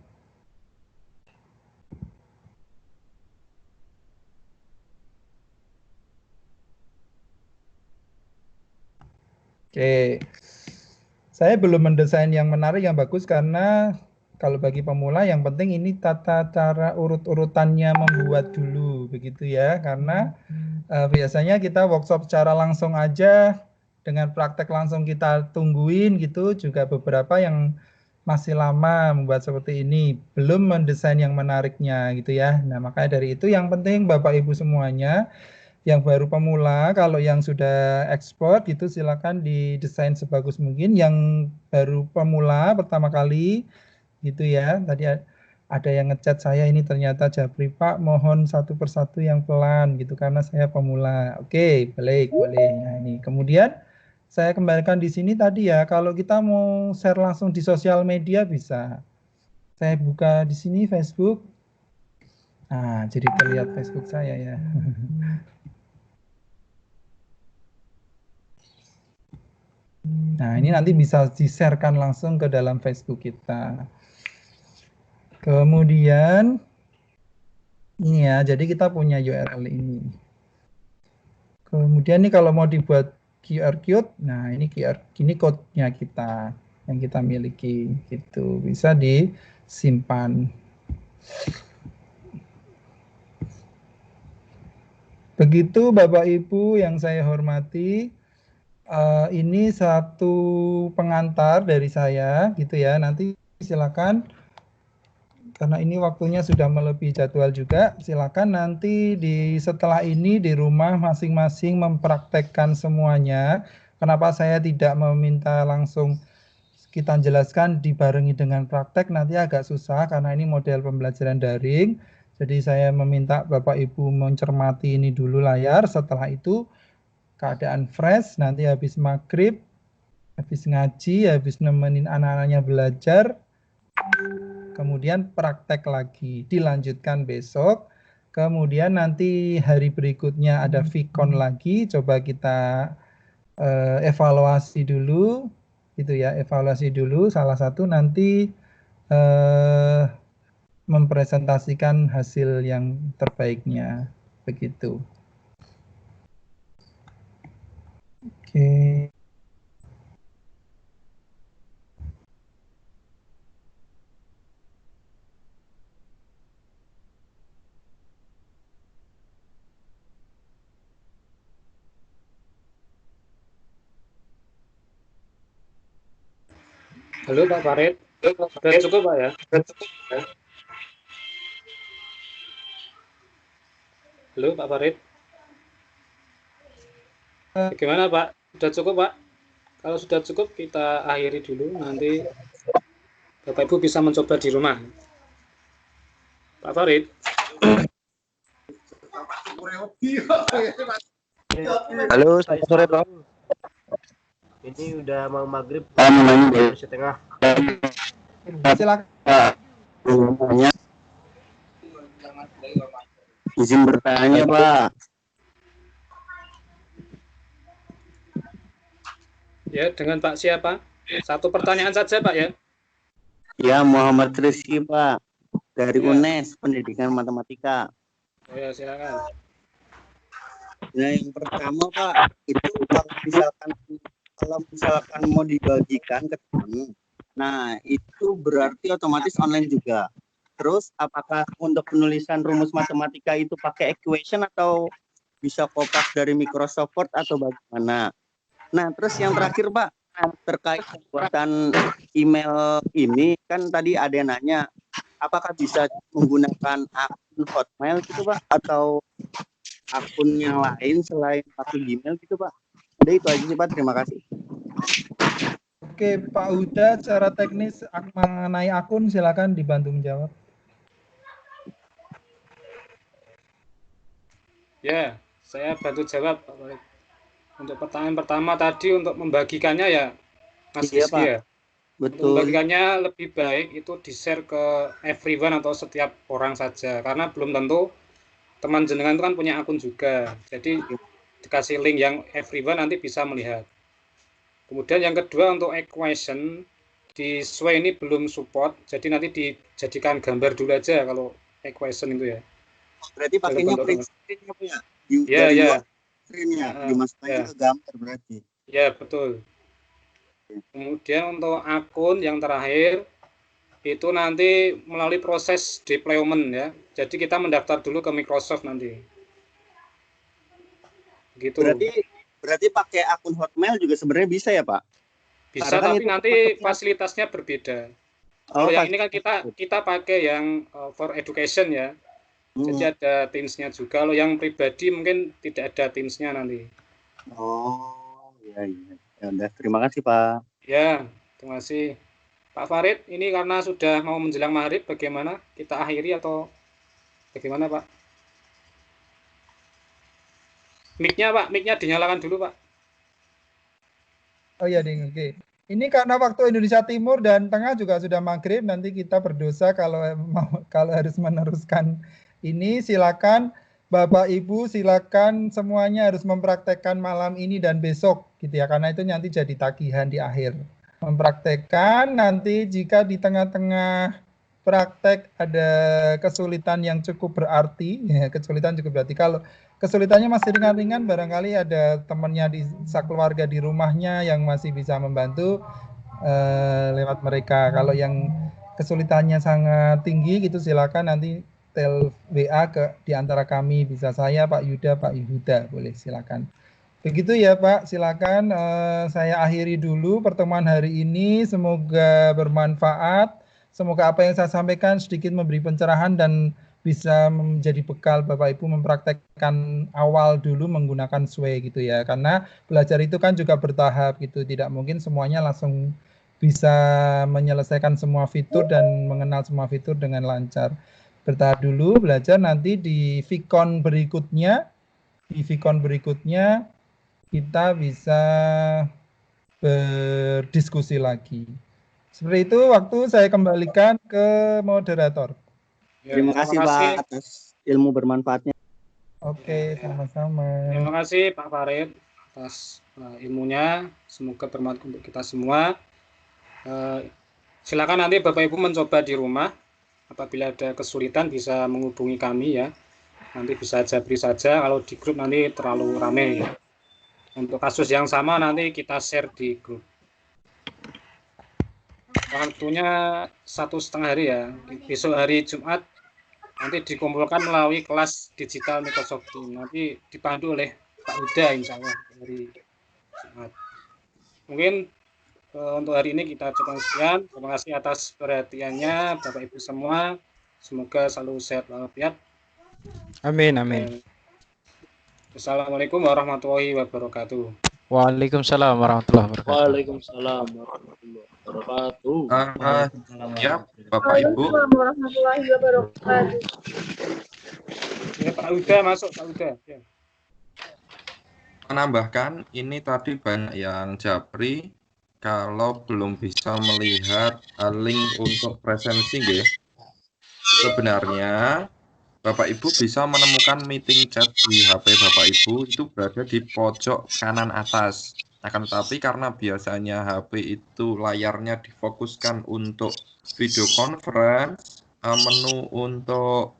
Oke. Saya belum mendesain yang menarik, yang bagus, karena kalau bagi pemula yang penting ini tata cara urut-urutannya membuat dulu, begitu ya. Karena biasanya kita workshop secara langsung aja, dengan praktek langsung kita tungguin gitu, juga beberapa yang masih lama membuat seperti ini, belum mendesain yang menariknya gitu ya. Nah, makanya dari itu yang penting Bapak Ibu semuanya, yang baru pemula, kalau yang sudah ekspor gitu silakan didesain sebagus mungkin. Yang baru pemula pertama kali gitu ya, tadi ada yang ngechat saya, ini ternyata Japri Pak, mohon satu persatu yang pelan gitu karena saya pemula. Oke, boleh. Nah, ini kemudian saya kembalikan di sini tadi ya, kalau kita mau share langsung di sosial media bisa. Saya buka di sini Facebook. Nah, jadi terlihat Facebook saya ya. Nah, ini nanti bisa di-sharekan langsung ke dalam Facebook kita. Kemudian ini ya, jadi kita punya URL ini. Kemudian ini kalau mau dibuat QR code, nah ini code-nya kita yang kita miliki, gitu. Bisa disimpan. Begitu Bapak Ibu yang saya hormati, ini satu pengantar dari saya gitu ya. Nanti silakan, karena ini waktunya sudah melebihi jadwal juga, silakan nanti setelah ini di rumah masing-masing mempraktekkan semuanya. Kenapa saya tidak meminta langsung kita jelaskan dibarengi dengan praktek, nanti agak susah karena ini model pembelajaran daring. Jadi saya meminta Bapak Ibu mencermati ini dulu layar, setelah itu keadaan fresh, nanti habis maghrib, habis ngaji, habis nemenin anak-anaknya belajar, kemudian praktek lagi, dilanjutkan besok, kemudian nanti hari berikutnya ada Vicon lagi, coba kita evaluasi dulu, gitu ya, evaluasi dulu, salah satu nanti mempresentasikan hasil yang terbaiknya, begitu. Oke. Halo Pak Farid, sudah cukup Pak ya? Halo Pak Farid. Bagaimana Pak? Sudah cukup Pak? Kalau sudah cukup kita akhiri dulu, nanti Bapak Ibu bisa mencoba di rumah. Pak Farid. Halo, selamat sore Bro. Ini udah mau maghrib, setengah. Silakan. Izin bertanya Pak. Ya, dengan Pak siapa? Satu pertanyaan saja Pak ya. Ya, Muhammad Rizky Pak, dari UNES, Pendidikan Matematika. Oh ya, silakan. Nah, yang pertama Pak, itu kalau misalkan mau dibagikan ke teman, nah itu berarti otomatis online juga. Terus apakah untuk penulisan rumus matematika itu pakai equation atau bisa kopas dari Microsoft Word atau bagaimana? Nah, terus yang terakhir Pak, terkait pembuatan email ini kan tadi ada yang nanya apakah bisa menggunakan akun Hotmail gitu Pak atau akun yang lain selain akun Gmail gitu Pak. Udah itu aja sih Pak, terima kasih. Oke, Pak Huda, secara teknis mengenai akun silakan dibantu menjawab. Ya, saya bantu jawab Pak Farid. Untuk pertanyaan pertama tadi untuk membagikannya ya Mas Iya, Rizky Pak. ya. Untuk Betul. membagikannya lebih baik itu di-share ke everyone atau setiap orang saja. Karena belum tentu teman jenengan itu kan punya akun juga. Jadi dikasih link yang everyone nanti bisa melihat. Kemudian yang kedua untuk equation di Sway ini belum support. Jadi nanti dijadikan gambar dulu aja kalau equation itu ya. Berarti pakainya print screen ya Pak ya? Iya, dari iya. luar screen-nya dimasukkan ke gambar berarti. Ya, betul. Kemudian untuk akun yang terakhir itu nanti melalui proses deployment ya. Jadi kita mendaftar dulu ke Microsoft nanti. Gitu. Berarti pakai akun Hotmail juga sebenarnya bisa ya Pak? Bisa, karena tapi nanti fasilitasnya berbeda. Kalau yang ini kan kita pakai yang for education ya. Jadi ada Teams-nya juga. Kalau yang pribadi mungkin tidak ada Teams-nya nanti. Oh, iya. Ya udah, terima kasih Pak. Ya, terima kasih. Pak Farid, ini karena sudah mau menjelang maghrib, bagaimana? Kita akhiri atau bagaimana Pak? Mic-nya Pak, mic-nya dinyalakan dulu Pak. Oh iya, Ding, oke. Ini karena waktu Indonesia Timur dan Tengah juga sudah maghrib, nanti kita berdosa kalau harus meneruskan ini. Silakan Bapak Ibu, silakan semuanya harus mempraktekkan malam ini dan besok gitu ya, karena itu nanti jadi tagihan di akhir. Mempraktekkan, nanti jika di tengah-tengah praktek ada kesulitan yang cukup berarti, ya, kesulitan cukup berarti. Kalau kesulitannya masih ringan-ringan, barangkali ada temannya di keluarga di rumahnya yang masih bisa membantu lewat mereka. Kalau yang kesulitannya sangat tinggi gitu, silakan nanti tel WA ke di antara kami, bisa saya, Pak Yuda, Pak Yuda, boleh silakan. Begitu ya Pak, silakan saya akhiri dulu pertemuan hari ini. Semoga bermanfaat. Semoga apa yang saya sampaikan sedikit memberi pencerahan dan bisa menjadi bekal Bapak Ibu mempraktekkan awal dulu menggunakan Sway gitu ya. Karena belajar itu kan juga bertahap gitu. Tidak mungkin semuanya langsung bisa menyelesaikan semua fitur dan mengenal semua fitur dengan lancar. Bertahap dulu belajar, nanti di Vicon berikutnya kita bisa berdiskusi lagi. Seperti itu, waktu saya kembalikan ke moderator. Ya, terima kasih Pak atas ilmu bermanfaatnya. Oke, sama-sama. Terima kasih Pak Farid atas ilmunya. Semoga bermanfaat untuk kita semua. Silakan nanti Bapak Ibu mencoba di rumah. Apabila ada kesulitan bisa menghubungi kami ya. Nanti bisa jabri saja. Kalau di grup nanti terlalu ramai ya. Untuk kasus yang sama nanti kita share di grup. Waktunya 1,5 hari ya. Besok hari Jumat nanti dikumpulkan melalui kelas digital Microsoft Teams. Nanti dipandu oleh Pak Huda insya Allah hari Jumat. Mungkin untuk hari ini kita cukup sekian. Terima kasih atas perhatiannya Bapak Ibu semua. Semoga selalu sehat walafiat. Amin, amin. Assalamualaikum warahmatullahi wabarakatuh. Waalaikumsalam warahmatullahi wabarakatuh. Waalaikumsalam warahmatullahi wabarakatuh. Ya, Bapak Ibu. Warahmatullahi wabarakatuh. Ya, Pak Huda masuk, Pak Huda. Ya. Menambahkan, ini tadi banyak yang japri kalau belum bisa melihat link untuk presensi, sebenarnya Bapak Ibu bisa menemukan meeting chat di HP Bapak Ibu itu berada di pojok kanan atas. Akan tetapi karena biasanya HP itu layarnya difokuskan untuk video conference, menu untuk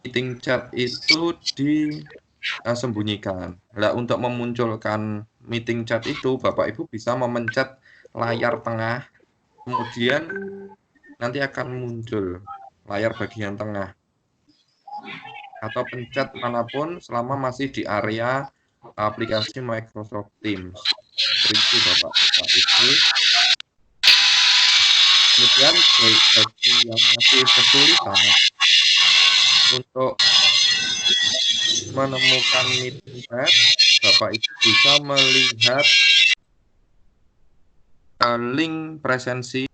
meeting chat itu disembunyikan. Nah, untuk memunculkan meeting chat itu Bapak Ibu bisa memencet layar tengah, kemudian nanti akan muncul layar bagian tengah. Atau pencet manapun selama masih di area aplikasi Microsoft Teams. seperti itu Bapak Ibu. Kemudian bagi yang masih kesulitan untuk menemukan meeting chat, Bapak Ibu bisa melihat link presensi.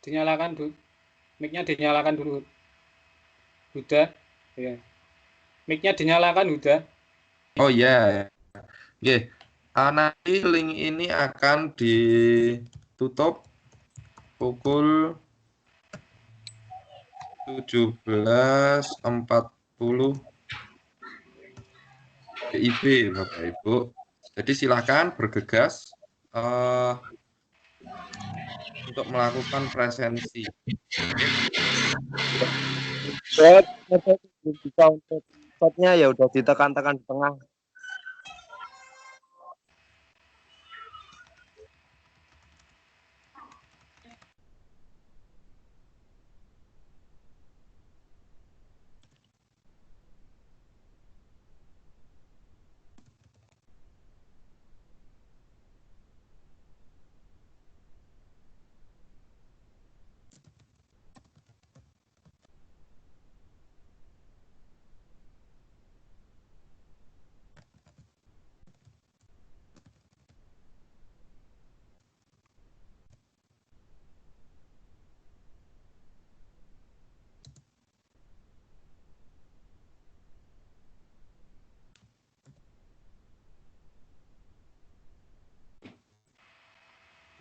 Dinyalakan dulu. Mic-nya dinyalakan dulu. Udah. Ya. Mic-nya dinyalakan udah. Oh ya. Yeah. Nanti link ini akan ditutup pukul 17.40 WIB Bapak Ibu. Jadi silakan bergegas untuk melakukan presensi. Bisa untuk chatnya ya udah ditekan-tekan di tengah.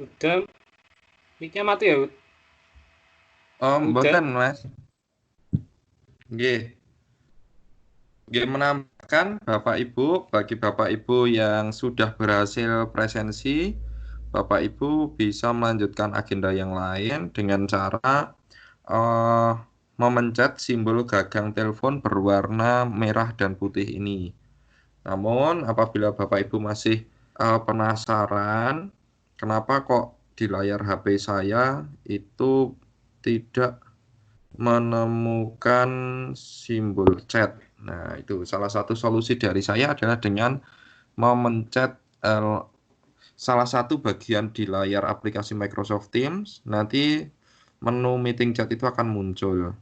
Udah. Mic-nya mati ya, Ud? Mboten, Mas. Nggih. Nggih, menambahkan Bapak Ibu, bagi Bapak Ibu yang sudah berhasil presensi, Bapak Ibu bisa melanjutkan agenda yang lain dengan cara memencet simbol gagang telepon berwarna merah dan putih ini. Namun apabila Bapak Ibu masih penasaran kenapa kok di layar HP saya itu tidak menemukan simbol chat. Nah, itu salah satu solusi dari saya adalah dengan memencet salah satu bagian di layar aplikasi Microsoft Teams, nanti menu meeting chat itu akan muncul.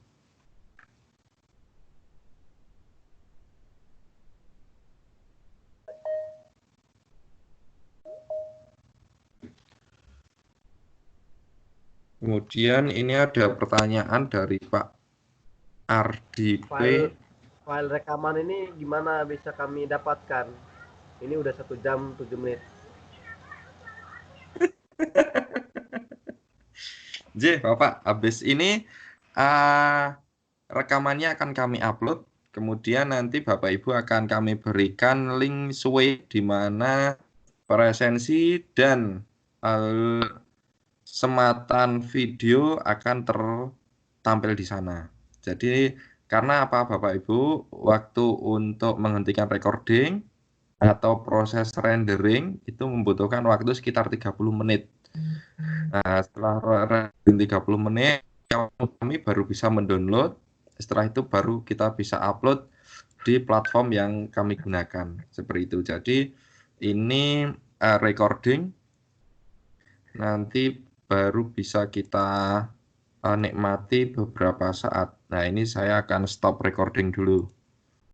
Kemudian ini ada pertanyaan dari Pak RDP. File rekaman ini gimana bisa kami dapatkan? Ini udah 1 jam 7 menit. Bapak, habis ini rekamannya akan kami upload. Kemudian nanti Bapak Ibu akan kami berikan link Sway di mana presensi dan sematan video akan tertampil di sana. Jadi karena apa Bapak Ibu, waktu untuk menghentikan recording atau proses rendering itu membutuhkan waktu sekitar 30 menit. Nah, setelah rendering 30 menit, kami baru bisa mendownload. Setelah itu baru kita bisa upload di platform yang kami gunakan. Seperti itu. Jadi ini recording nanti baru bisa kita nikmati beberapa saat. Nah, ini saya akan stop recording dulu.